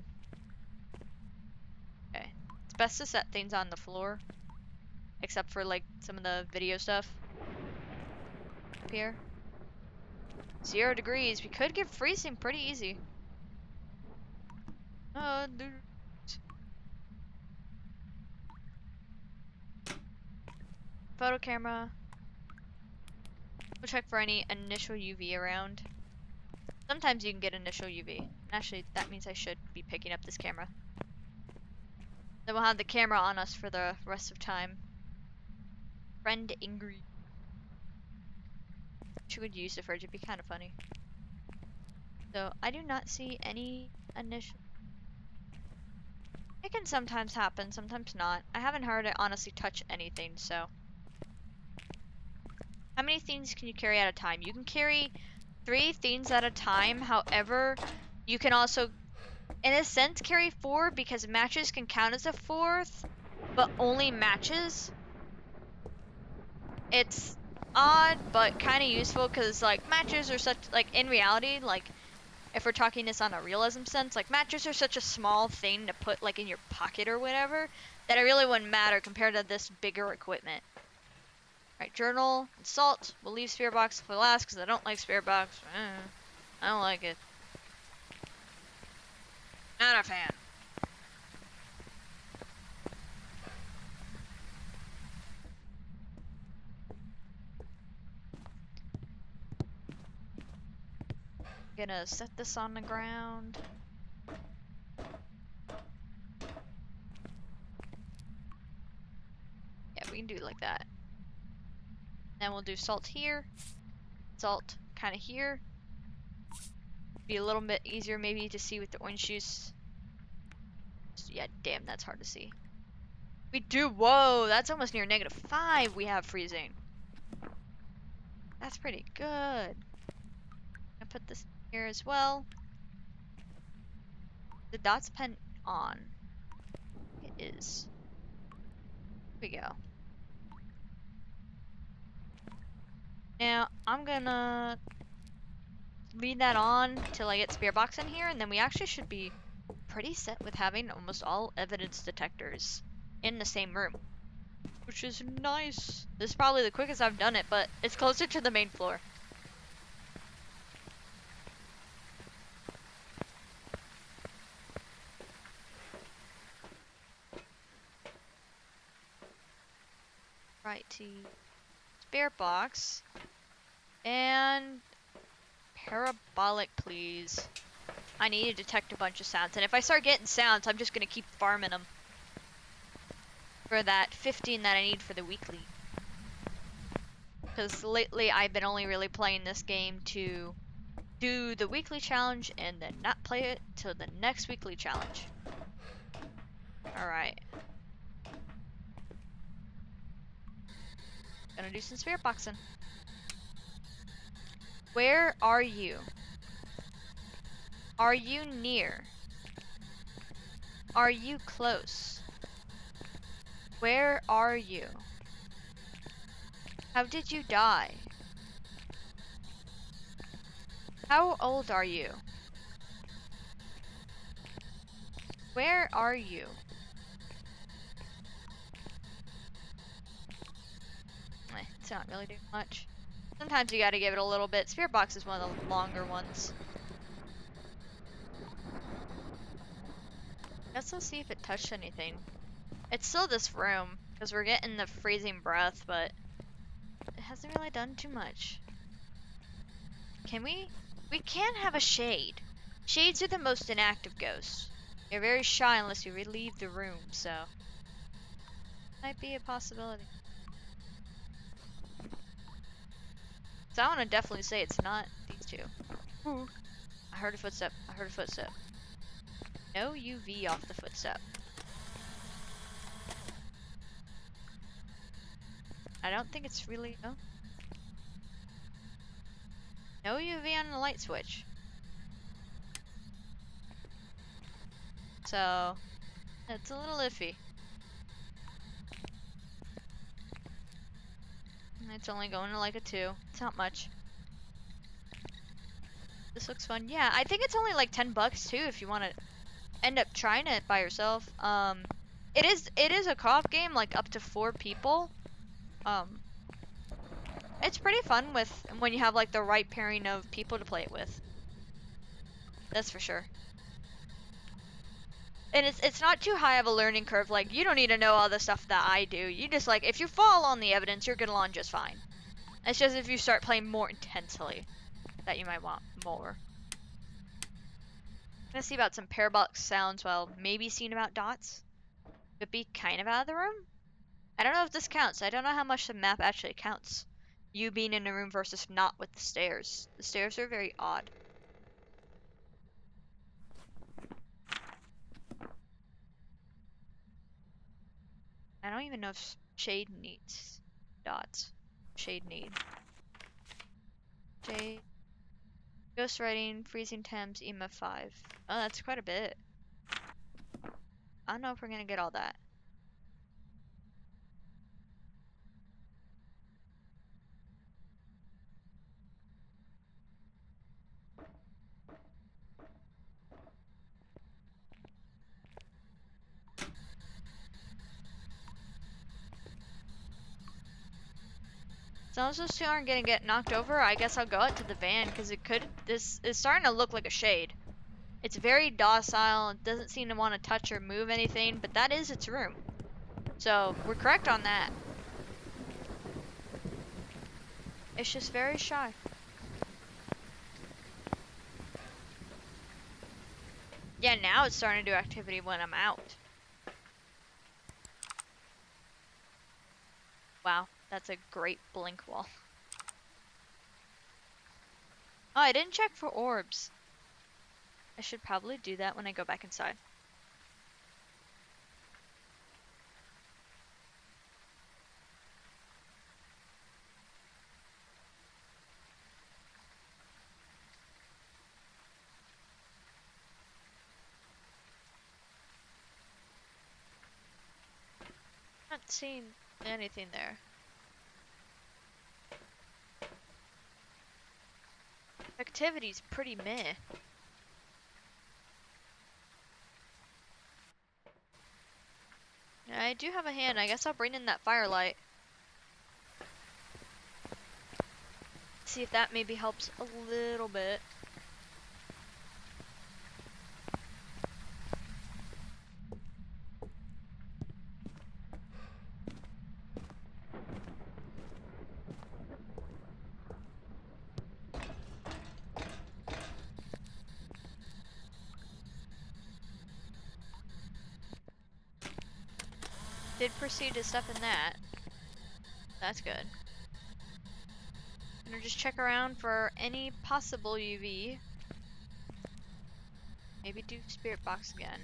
Okay. It's best to set things on the floor. Except for like some of the video stuff. Up here. 0 degrees. We could get freezing pretty easy. Dude. Photo camera. We'll check for any initial UV around. Sometimes you can get initial UV. Actually, that means I should be picking up this camera. Then we'll have the camera on us for the rest of time. Friend angry. She would use the fridge, it'd be kind of funny. So, I do not see any initial... It can sometimes happen, sometimes not. I haven't heard it honestly touch anything, so... How many things can you carry at a time? You can carry 3 things at a time, however, you can also, in a sense, carry 4 because matches can count as a 4th, but only matches. It's odd, but kind of useful because, like, matches are such, like, in reality, like, if we're talking this on a realism sense, like, matches are such a small thing to put, like, in your pocket or whatever, that it really wouldn't matter compared to this bigger equipment. Alright, journal and salt. We'll leave spirit box for last because I don't like spirit box. I don't like it. Not a fan. Gonna set this on the ground. Yeah, we can do it like that. Then we'll do salt here. Salt kind of here. Be a little bit easier maybe to see with the orange juice. Yeah, damn, that's hard to see. We do. Whoa, that's almost near -5 we have freezing. That's pretty good. I put this here as well. The dots pen on. It is. Here we go. Now, I'm gonna leave that on till I get Spear Box in here, and then we actually should be pretty set with having almost all evidence detectors in the same room. Which is nice. This is probably the quickest I've done it, but it's closer to the main floor. Righty. Spare box. And parabolic, please. I need to detect a bunch of sounds, and if I start getting sounds, I'm just gonna keep farming them for that 15 that I need for the weekly. Because lately I've been only really playing this game to do the weekly challenge and then not play it till the next weekly challenge. Alright. Gonna do some spirit boxing. Where are you? Are you near? Are you close? Where are you? How did you die? How old are you? Where are you? It's not really doing much. Sometimes you gotta give it a little bit. Spirit box is one of the longer ones. Let's go see if it touched anything. It's still this room, because we're getting the freezing breath, but it hasn't really done too much. Can we? We can have a shade. Shades are the most inactive ghosts. They're very shy unless you leave the room, so might be a possibility. So I want to definitely say it's not these two. Ooh. I heard a footstep. I heard a footstep. No UV off the footstep. I don't think it's really... Oh. No UV on the light switch. So, it's a little iffy. It's only going to like a 2. It's not much. This looks fun. Yeah, I think it's only like $10 too if you want to end up trying it by yourself. It is a co-op game, like up to 4 people. It's pretty fun with when you have like the right pairing of people to play it with. That's for sure. And it's not too high of a learning curve. Like, you don't need to know all the stuff that I do. You just, like, if you fall on the evidence, you're gonna learn just fine. It's just if you start playing more intensely that you might want more. I'm gonna see about some parabolic sounds while maybe seeing about dots. Could be kind of out of the room. I don't know if this counts. I don't know how much the map actually counts. You being in a room versus not with the stairs. The stairs are very odd. I don't even know if shade needs dots. Shade need. Shade. Ghost writing, freezing temps, EMF 5. Oh, that's quite a bit. I don't know if we're gonna get all that. As long as those two aren't gonna get knocked over, I guess I'll go out to the van, because this is starting to look like a shade. It's very docile, it doesn't seem to want to touch or move anything, but that is its room. So, we're correct on that. It's just very shy. Yeah, now it's starting to do activity when I'm out. Wow, that's a great blink wall. Oh, I didn't check for orbs. I should probably do that when I go back inside. seeing anything there. Activity's pretty meh. I do have a hand. I guess I'll bring in that firelight. See if that maybe helps a little bit. Did proceed to step in that. That's good. Gonna just check around for any possible UV. Maybe do spirit box again.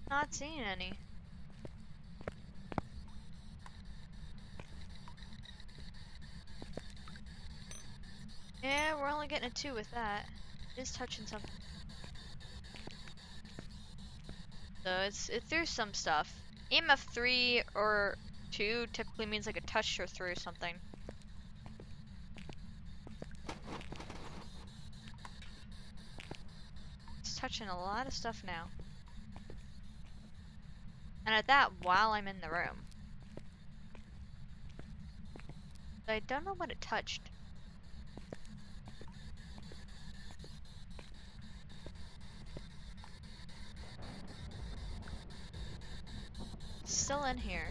Not seeing any. Yeah, we're only getting a 2 with that. It is touching something. So it threw some stuff. EMF 3 or 2 typically means like a touch or through something. It's touching a lot of stuff now. And at that, while I'm in the room. But I don't know what it touched. It's still in here.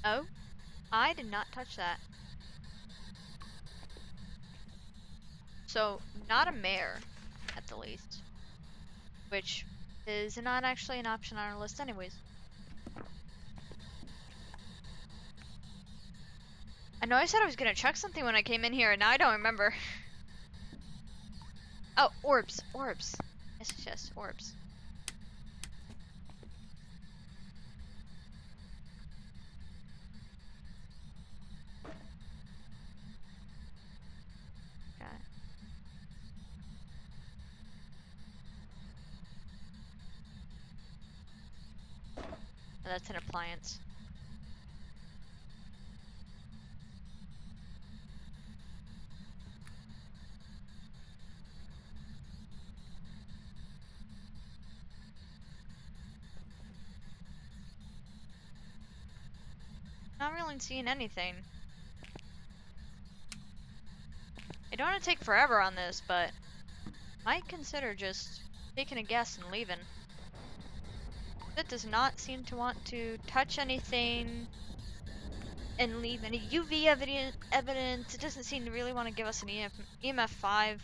Oh, I did not touch that. So, not a mare, at the least. Which is not actually an option on our list anyways. I know I said I was gonna check something when I came in here, and now I don't remember. Oh, orbs, orbs. Yes, orbs. Got it. Oh, that's an appliance. Not really seeing anything. I don't want to take forever on this, but might consider just taking a guess and leaving. It does not seem to want to touch anything and leave any UV evidence. It doesn't seem to really want to give us an EMF 5.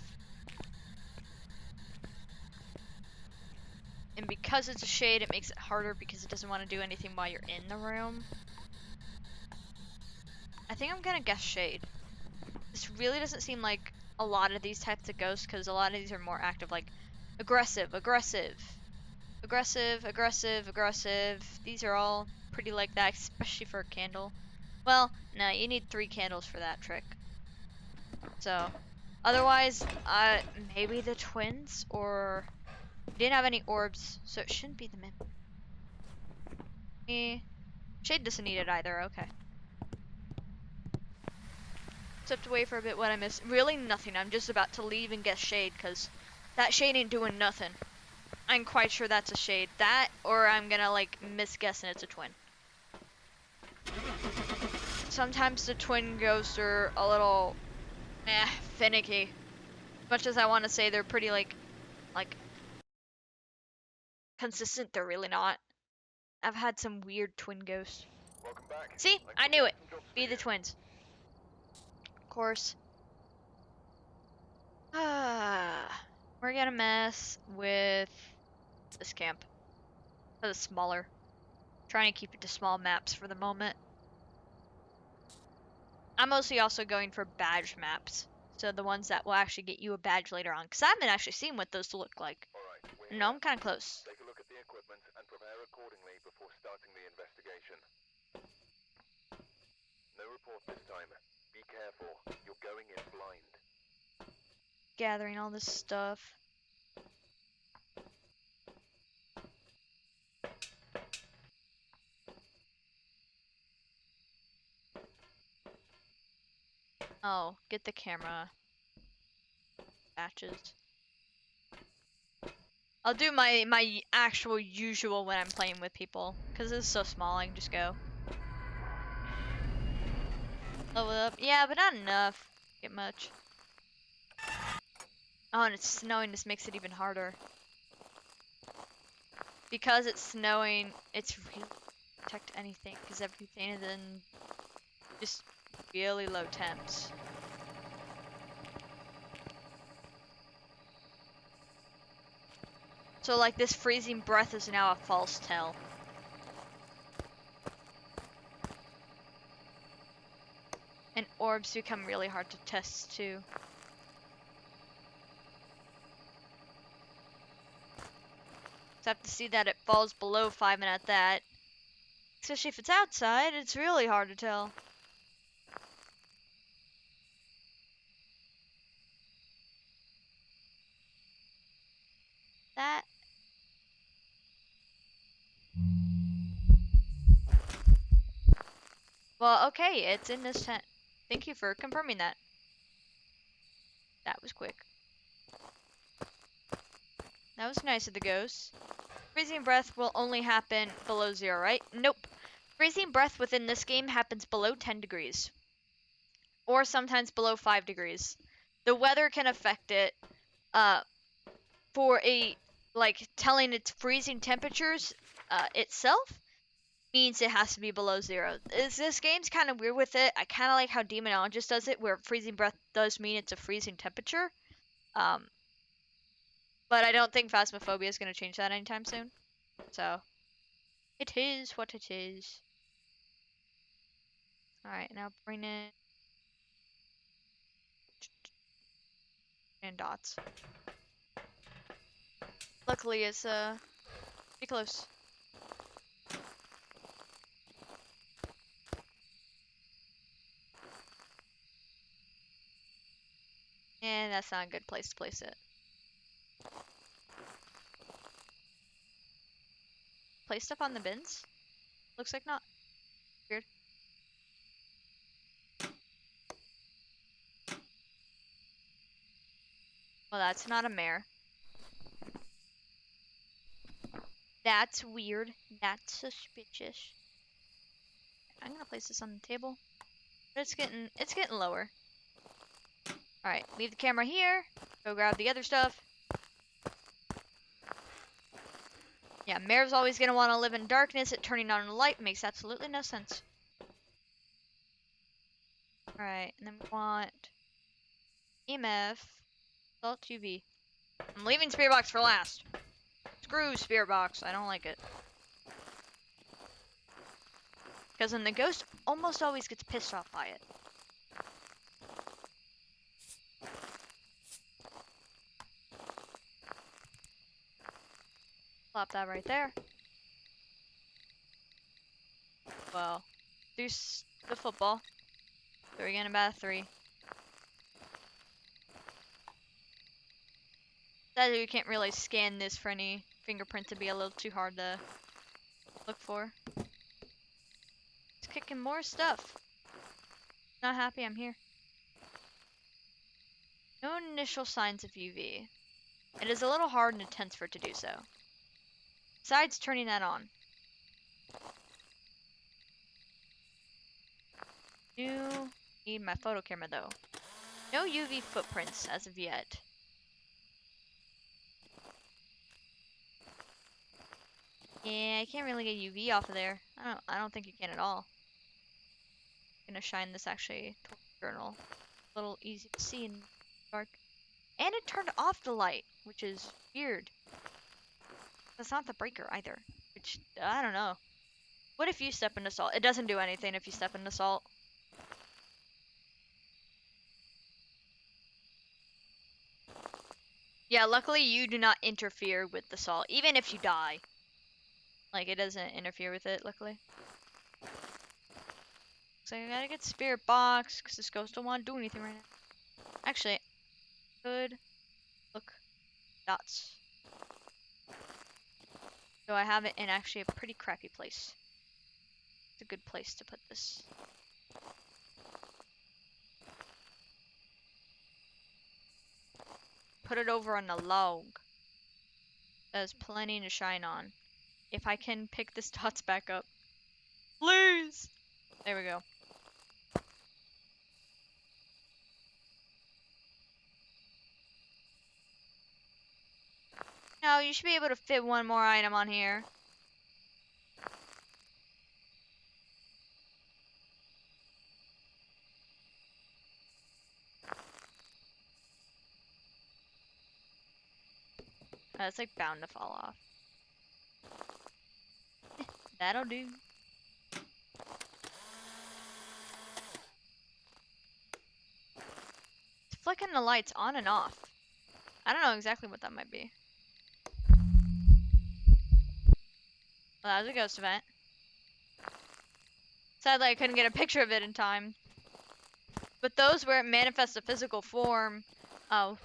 And because it's a shade, it makes it harder because it doesn't want to do anything while you're in the room. I think I'm gonna guess shade. This really doesn't seem like a lot of these types of ghosts, because a lot of these are more active, like aggressive, aggressive, aggressive, aggressive, aggressive. These are all pretty like that, especially for a candle. Well, no, you need 3 candles for that trick. So, otherwise, maybe the twins, or didn't have any orbs, so it shouldn't be the mim. Shade doesn't need it either. Okay. Stepped away for a bit. What I missed? Really nothing. I'm just about to leave and get shade, because that shade ain't doing nothing. I'm quite sure that's a shade. That, or I'm gonna like misguess and it's a twin. Sometimes the twin ghosts are a little finicky. As much as I want to say they're pretty like consistent, they're really not. I've had some weird twin ghosts. Welcome back. See? I knew it. Be the twins. Of course. We're gonna mess with this camp. It's smaller. Trying to keep it to small maps for the moment. I'm mostly also going for badge maps. So the ones that will actually get you a badge later on. Because I haven't actually seen what those look like. No, I'm kind of close. Take a look at the equipment and prepare accordingly before starting the investigation. forth this time. Be careful. You're going in blind. Gathering all this stuff. Oh, get the camera batches. I'll do my actual usual when I'm playing with people, because it's so small, I can just go. Level up. Yeah, but not enough. Get much. Oh, and it's snowing, this makes it even harder. Because it's snowing, it's really protect anything, because everything is in just really low temps. So like this freezing breath is now a false tell. And orbs become really hard to test too. So I have to see that it falls below 5 and at that. Especially if it's outside, it's really hard to tell. That. Well, okay, it's in this tent. Thank you for confirming that. That was quick. That was nice of the ghost. Freezing breath will only happen below 0, right? Nope. Freezing breath within this game happens below 10 degrees. Or sometimes below 5 degrees. The weather can affect it. For a, like, telling its freezing temperatures itself means it has to be below 0. This game's kind of weird with it. I kind of like how Demonologist does it, where freezing breath does mean it's a freezing temperature. But I don't think Phasmophobia is going to change that anytime soon. So, it is what it is. Alright, now bring in... and dots. Luckily, it's, pretty close. And that's not a good place to place it. Place stuff on the bins? Looks like not. Weird. Well, that's not a mare. That's weird. That's suspicious. I'm gonna place this on the table. But it's getting lower. Alright, leave the camera here. Go grab the other stuff. Yeah, mare's always gonna want to live in darkness. It turning on a light makes absolutely no sense. Alright, and then we want EMF, salt UV. I'm leaving Spirit Box for last. Screw Spirit Box, I don't like it. Because then the ghost almost always gets pissed off by it. Plop that right there. Well, there's the football. So we're getting about a 3. That you can't really scan this for any fingerprint to be a little too hard to look for. It's kicking more stuff. Not happy I'm here. No initial signs of UV. It is a little hard and intense for it to do so. Besides turning that on. Do need my photo camera though. No UV footprints as of yet. Yeah, I can't really get UV off of there. I don't think you can at all. I'm gonna shine this actually towards the journal. A little easy to see in the dark. And it turned off the light, which is weird. That's not the breaker either. Which, I don't know. What if you step into salt? It doesn't do anything if you step into salt. Yeah, luckily you do not interfere with the salt, even if you die. Like, it doesn't interfere with it, luckily. Looks like I gotta get spirit box because this ghost don't want to do anything right now. Actually, good. Look, dots. So I have it in actually a pretty crappy place. It's a good place to put this. Put it over on the log. There's plenty to shine on. If I can pick this dots back up. Please! There we go. No, you should be able to fit one more item on here. It's like bound to fall off. That'll do. It's flicking the lights on and off. I don't know exactly what that might be. Well, that was a ghost event. Sadly, I couldn't get a picture of it in time. But those where it manifests a physical form,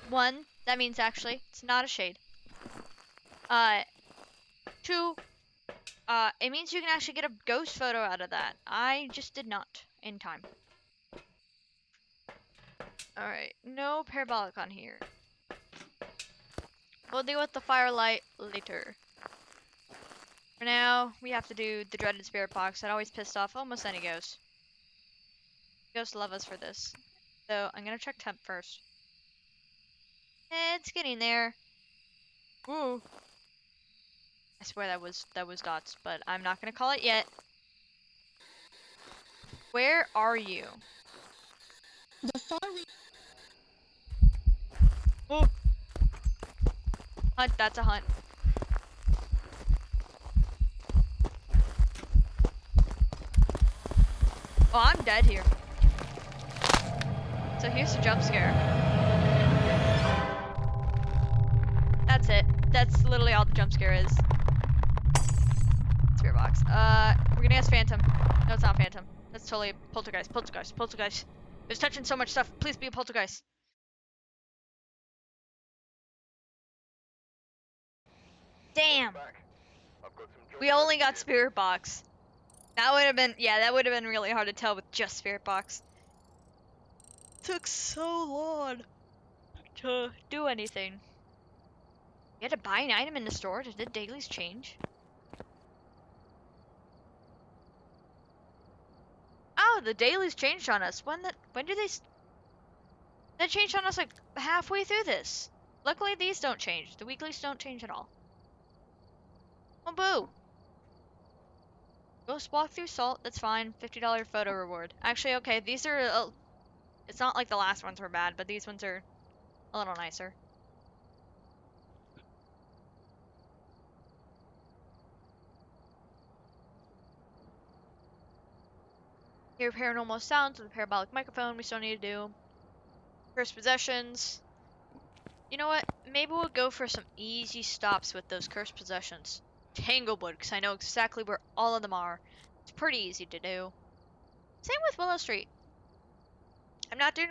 one, that means actually it's not a shade. Two, it means you can actually get a ghost photo out of that. I just did not in time. Alright, no parabolic on here. We'll deal with the firelight later. For now, we have to do the dreaded spirit box that always pissed off almost any ghost. Ghosts love us for this. So I'm gonna check temp first. It's getting there. Ooh. I swear that was dots, but I'm not gonna call it yet. Where are you? Oh. Hunt, that's a hunt. Oh, I'm dead here. So here's the jump scare. That's it. That's literally all the jump scare is. Spirit box. We're gonna guess Phantom. No, it's not Phantom. That's totally Poltergeist. Poltergeist. Poltergeist. There's touching so much stuff. Please be a Poltergeist. Damn. We only got Spirit Box. That would have been, yeah, that would have been really hard to tell with just Spirit Box. Took so long to do anything. You had to buy an item in the store? Did the dailies change? Oh, the dailies changed on us. When did they changed on us like halfway through this. Luckily these don't change. The weeklies don't change at all. Oh, boo. Ghost walkthrough salt, that's fine. $50 photo reward. Actually, okay, these are, it's not like the last ones were bad, but these ones are a little nicer. Hear paranormal sounds with a parabolic microphone, we still need to do. Cursed possessions. You know what? Maybe we'll go for some easy stops with those cursed possessions. Tanglewood, because I know exactly where all of them are. It's pretty easy to do. Same with Willow Street. I'm not doing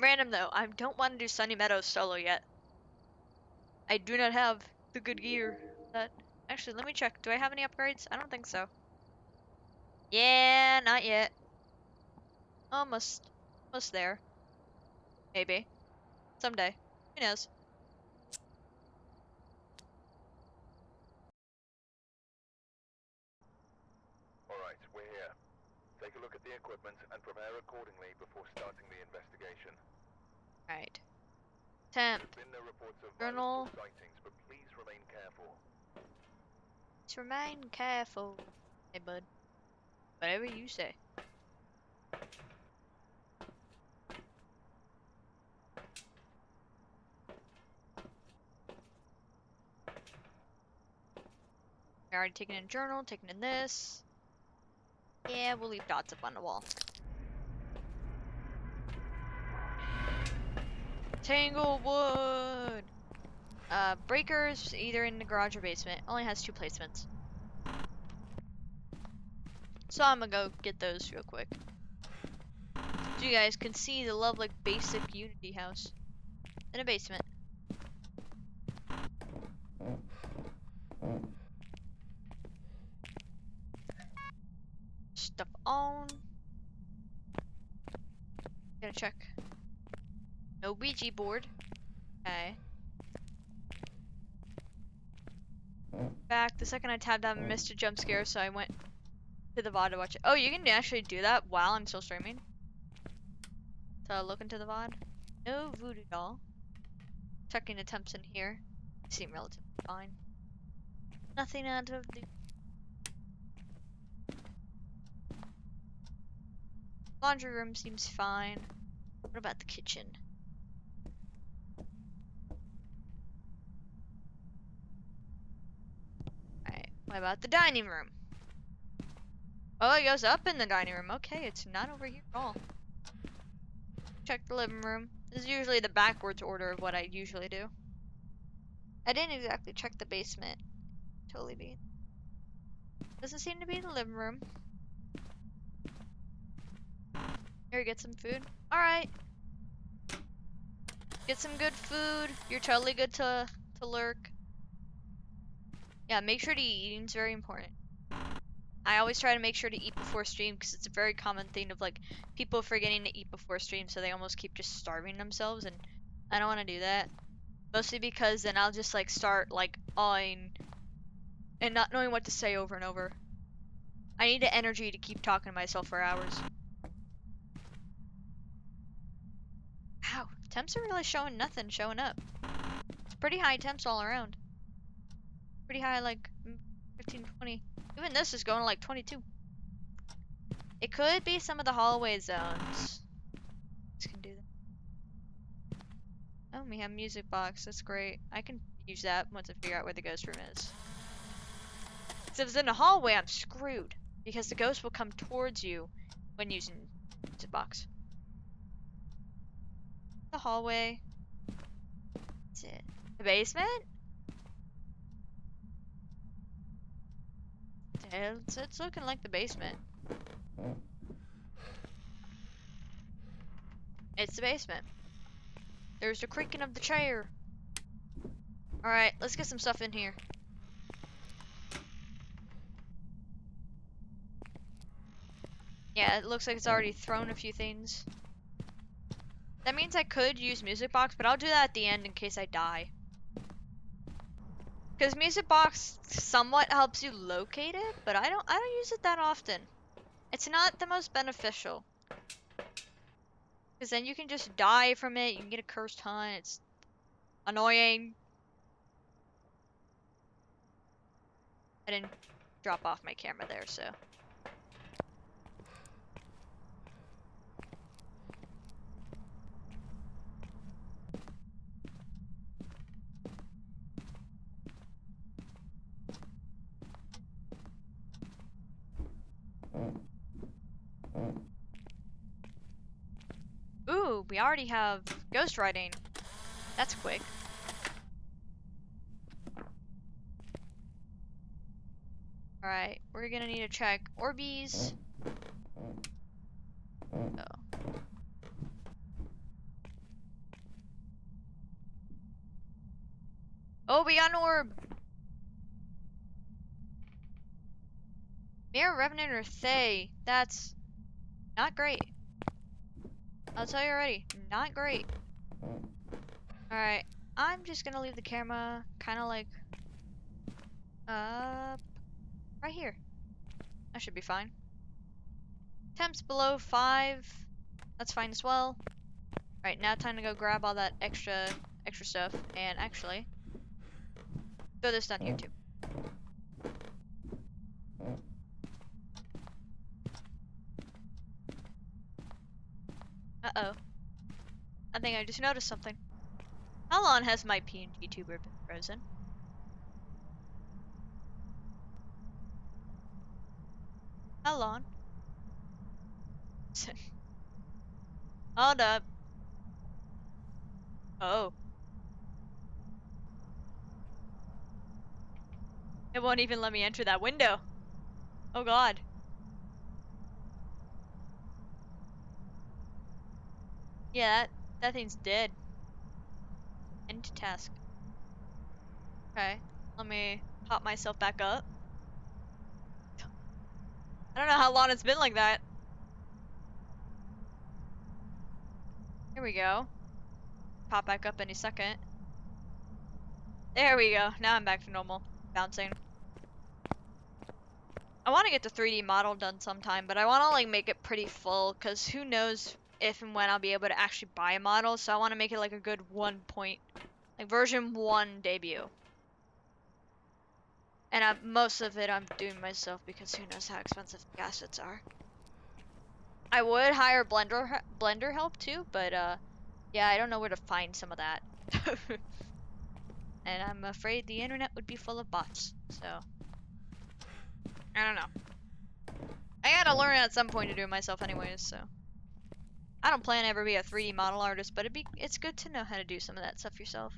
random though. I don't want to do Sunny Meadows solo yet. I do not have the good gear. Actually, let me check. Do I have any upgrades? I don't think so. Yeah, not yet. Almost there. Maybe. Someday. Who knows? Alright, we're here. Take a look at the equipment and prepare accordingly before starting the investigation. Right. Temp. There's been no reports of Journal. sightings, but please remain careful. Just remain careful. Hey, bud. Whatever you say. I already taken in journal, taken in this. Yeah, we'll leave dots up on the wall. Tanglewood! Breakers, either in the garage or basement. Only has 2 placements. So I'm gonna go get those real quick. So you guys can see the lovely basic Unity house in a basement. Stuff on. Gotta check. No Ouija board. Okay. Back the second I tabbed on, I missed a jump scare, so I went to the VOD to watch it. Oh, you can actually do that while I'm still streaming. So look into the VOD. No voodoo doll. Checking attempts in here. Seem relatively fine. Nothing out of the laundry room seems fine. What about the kitchen? Alright, what about the dining room? Oh, it goes up in the dining room. Okay, it's not over here at all. Check the living room. This is usually the backwards order of what I usually do. I didn't exactly check the basement. Totally be. Doesn't seem to be in the living room. Here, get some food. Alright. Get some good food. You're totally good to lurk. Yeah, make sure to eat. Eating's very important. I always try to make sure to eat before stream because it's a very common thing of like people forgetting to eat before stream, so they almost keep just starving themselves, and I don't want to do that. Mostly because then I'll just like start like awing and not knowing what to say over and over. I need the energy to keep talking to myself for hours. Ow, temps are really showing nothing showing up. It's pretty high temps all around. Pretty high, like 15, 20. Even this is going to like 22. It could be some of the hallway zones. This can do that. Oh, we have music box. That's great. I can use that once I figure out where the ghost room is. So if it's in the hallway, I'm screwed because the ghost will come towards you when using music box. The hallway. That's it. The basement? It's looking like the basement. It's the basement. There's the creaking of the chair. Alright, let's get some stuff in here. Yeah, it looks like it's already thrown a few things. That means I could use music box, but I'll do that at the end in case I die. Because music box somewhat helps you locate it, but I don't use it that often. It's not the most beneficial. Because then you can just die from it, you can get a cursed hunt, it's annoying. I didn't drop off my camera there, so. Ooh, we already have ghost writing. That's quick. Alright, we're gonna need to check Orbeez. Oh. Oh, we got an orb! Mirror Revenant or Thay. That's not great. I'll tell you already, not great. Alright, I'm just gonna leave the camera kinda like right here. That should be fine. Temps below 5. That's fine as well. Alright, now time to go grab all that extra stuff. And actually, throw this down here too. Uh-oh. I think I just noticed something. How long has my PNG tuber been frozen? How long? Hold up. Oh. It won't even let me enter that window. Oh god. Yeah, that thing's dead. End task. Okay, let me pop myself back up. I don't know how long it's been like that. Here we go. Pop back up any second. There we go. Now I'm back to normal. Bouncing. I want to get the 3D model done sometime, but I want to like make it pretty full, because who knows if and when I'll be able to actually buy a model, so I want to make it like a good 1 point, like version 1 debut. And most of it I'm doing myself because who knows how expensive the assets are. I would hire Blender help too, but yeah, I don't know where to find some of that. And I'm afraid the internet would be full of bots, so I don't know. I gotta learn at some point to do it myself anyways, so. I don't plan to ever be a 3D model artist, but it's good to know how to do some of that stuff yourself.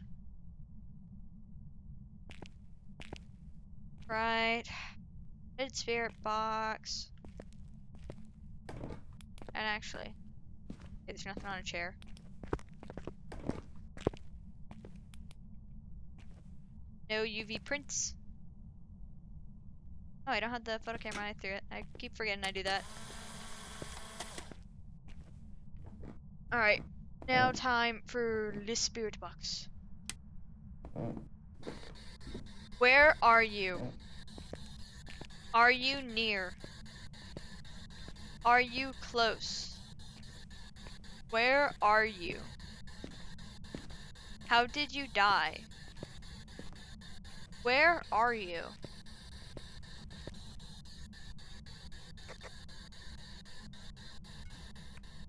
Right. Red spirit box. And actually, okay, there's nothing on a chair. No UV prints. Oh, I don't have the photo camera. I threw it. I keep forgetting I do that. Alright. Now time for the spirit box. Where are you? Are you near? Are you close? Where are you? How did you die? Where are you?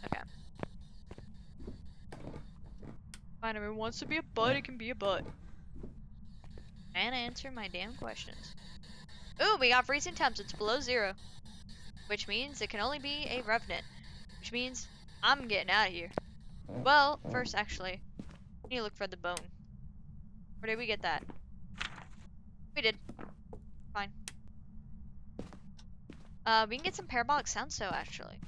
Okay. Fine, if it wants to be a butt, it can be a butt. And answer my damn questions. Ooh, we got freezing temps. It's below 0. Which means it can only be a revenant. Which means I'm getting out of here. Well, first, actually, we need to look for the bone. Where did we get that? We did. Fine. We can get some parabolic sound so actually.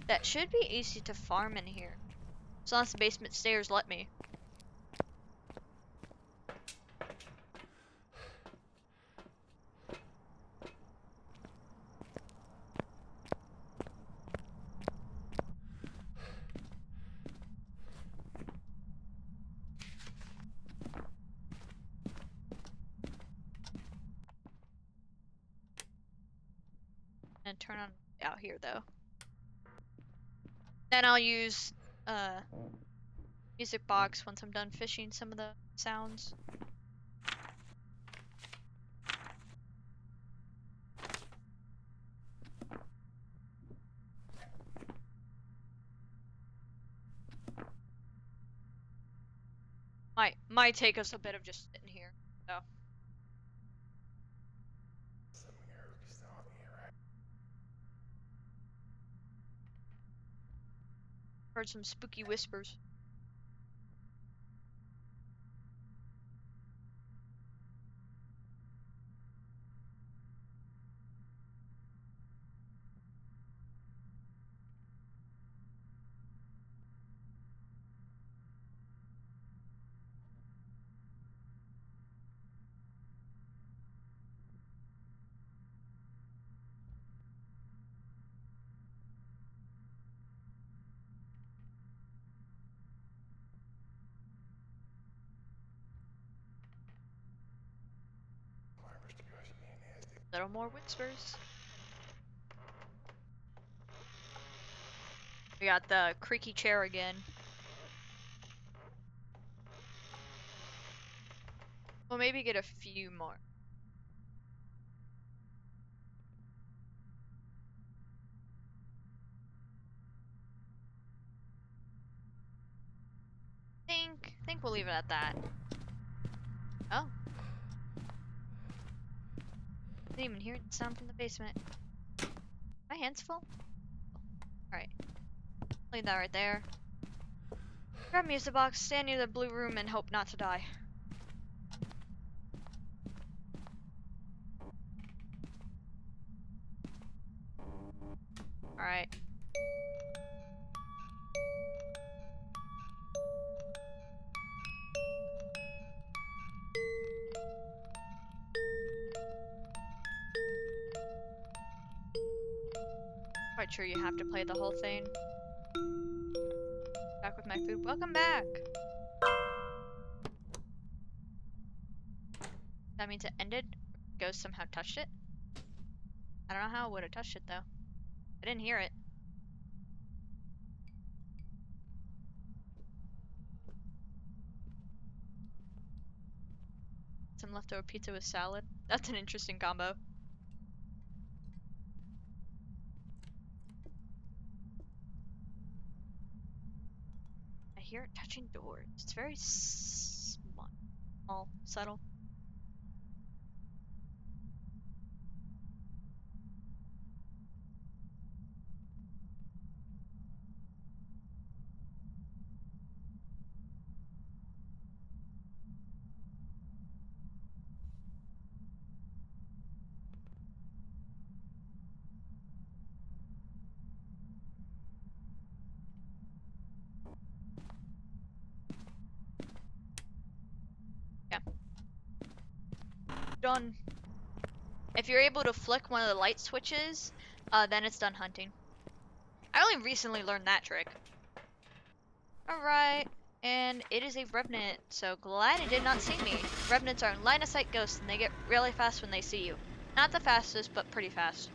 That should be easy to farm in here. As long as the basement stairs let me. And turn on out here though. Then I'll use music box once I'm done fishing some of the sounds. Might take us a bit of just sitting here, so. Heard some spooky whispers. Little more whispers. We got the creaky chair again. We'll maybe get a few more. Think we'll leave it at that. Oh. Didn't even hear the sound from the basement. My hand's full? Alright. Leave that right there. Grab a music box, stand near the blue room, and hope not to die. Alright. quite sure you have to play the whole thing. Back with my food. Welcome back! That means it ended. Ghost somehow touched it. I don't know how it would have touched it though. I didn't hear it. Some leftover pizza with salad. That's an interesting combo. I hear it touching doors. It's very small, subtle. Yeah. Done. If you're able to flick one of the light switches, then it's done hunting. I only recently learned that trick. Alright, and it is a revenant, so glad it did not see me. Revenants are line of sight ghosts, and they get really fast when they see you. Not the fastest, but pretty fast.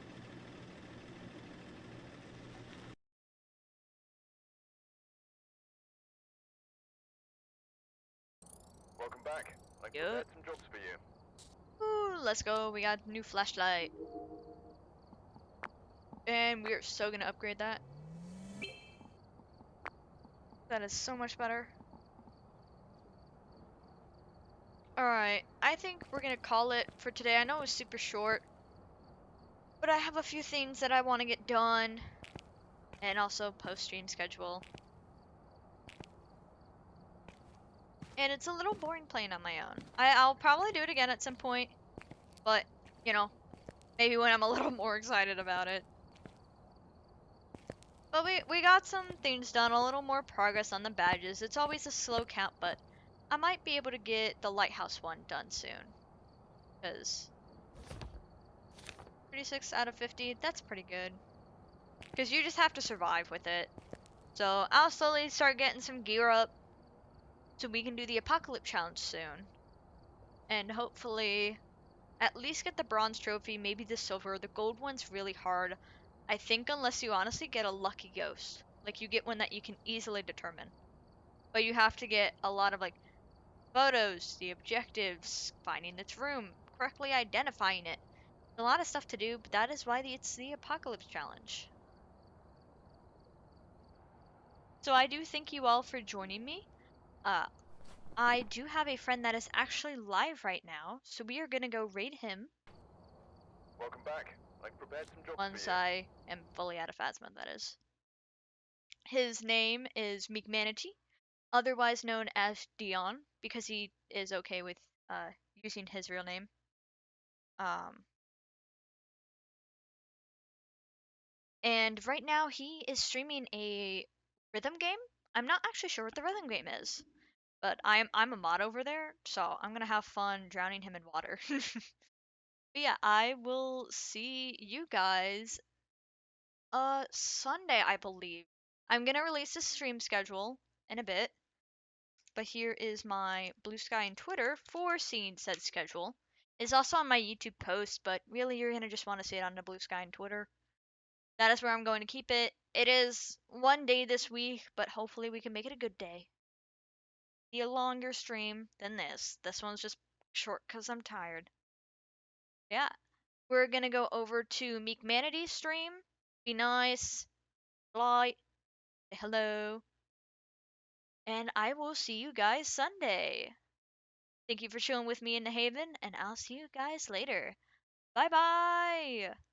Welcome back. I Yup. prepared some jobs for you. Ooh, let's go. We got new flashlight. And we are so gonna upgrade that. That is so much better. Alright, I think we're gonna call it for today. I know it was super short, but I have a few things that I want to get done. And also post-stream schedule. And it's a little boring playing on my own. I'll probably do it again at some point, but, you know, maybe when I'm a little more excited about it. But we got some things done, a little more progress on the badges. It's always a slow count, but I might be able to get the lighthouse one done soon. Because 36 out of 50, that's pretty good. Because you just have to survive with it. So I'll slowly start getting some gear up so we can do the apocalypse challenge soon. And hopefully at least get the bronze trophy, maybe the silver. The gold one's really hard. I think unless you honestly get a lucky ghost. Like you get one that you can easily determine. But you have to get a lot of like photos, the objectives, finding its room, correctly identifying it. A lot of stuff to do, but that is why it's the apocalypse challenge. So I do thank you all for joining me. Uh, I do have a friend that is actually live right now, so we are gonna go raid him Welcome back. I prepared some jobs for once you. I am fully out of Phasma, that is. His name is Meek Manatee, otherwise known as Dion, because he is okay with using his real name. Um, and right now he is streaming a rhythm game. I'm not actually sure what the rhythm game is, but I'm a mod over there, so I'm gonna have fun drowning him in water. But yeah, I will see you guys Sunday, I believe. I'm gonna release the stream schedule in a bit, but here is my Blue Sky and Twitter for seeing said schedule. It's also on my YouTube post, but really you're gonna just want to see it on the Blue Sky and Twitter. That is where I'm going to keep it. It is one day this week, but hopefully we can make it a good day. Be a longer stream than this. This one's just short because I'm tired. Yeah. We're gonna go over to Meek Manatee's stream. Be nice, polite, say hello, and I will see you guys Sunday. Thank you for chilling with me in the Haven, and I'll see you guys later. Bye bye!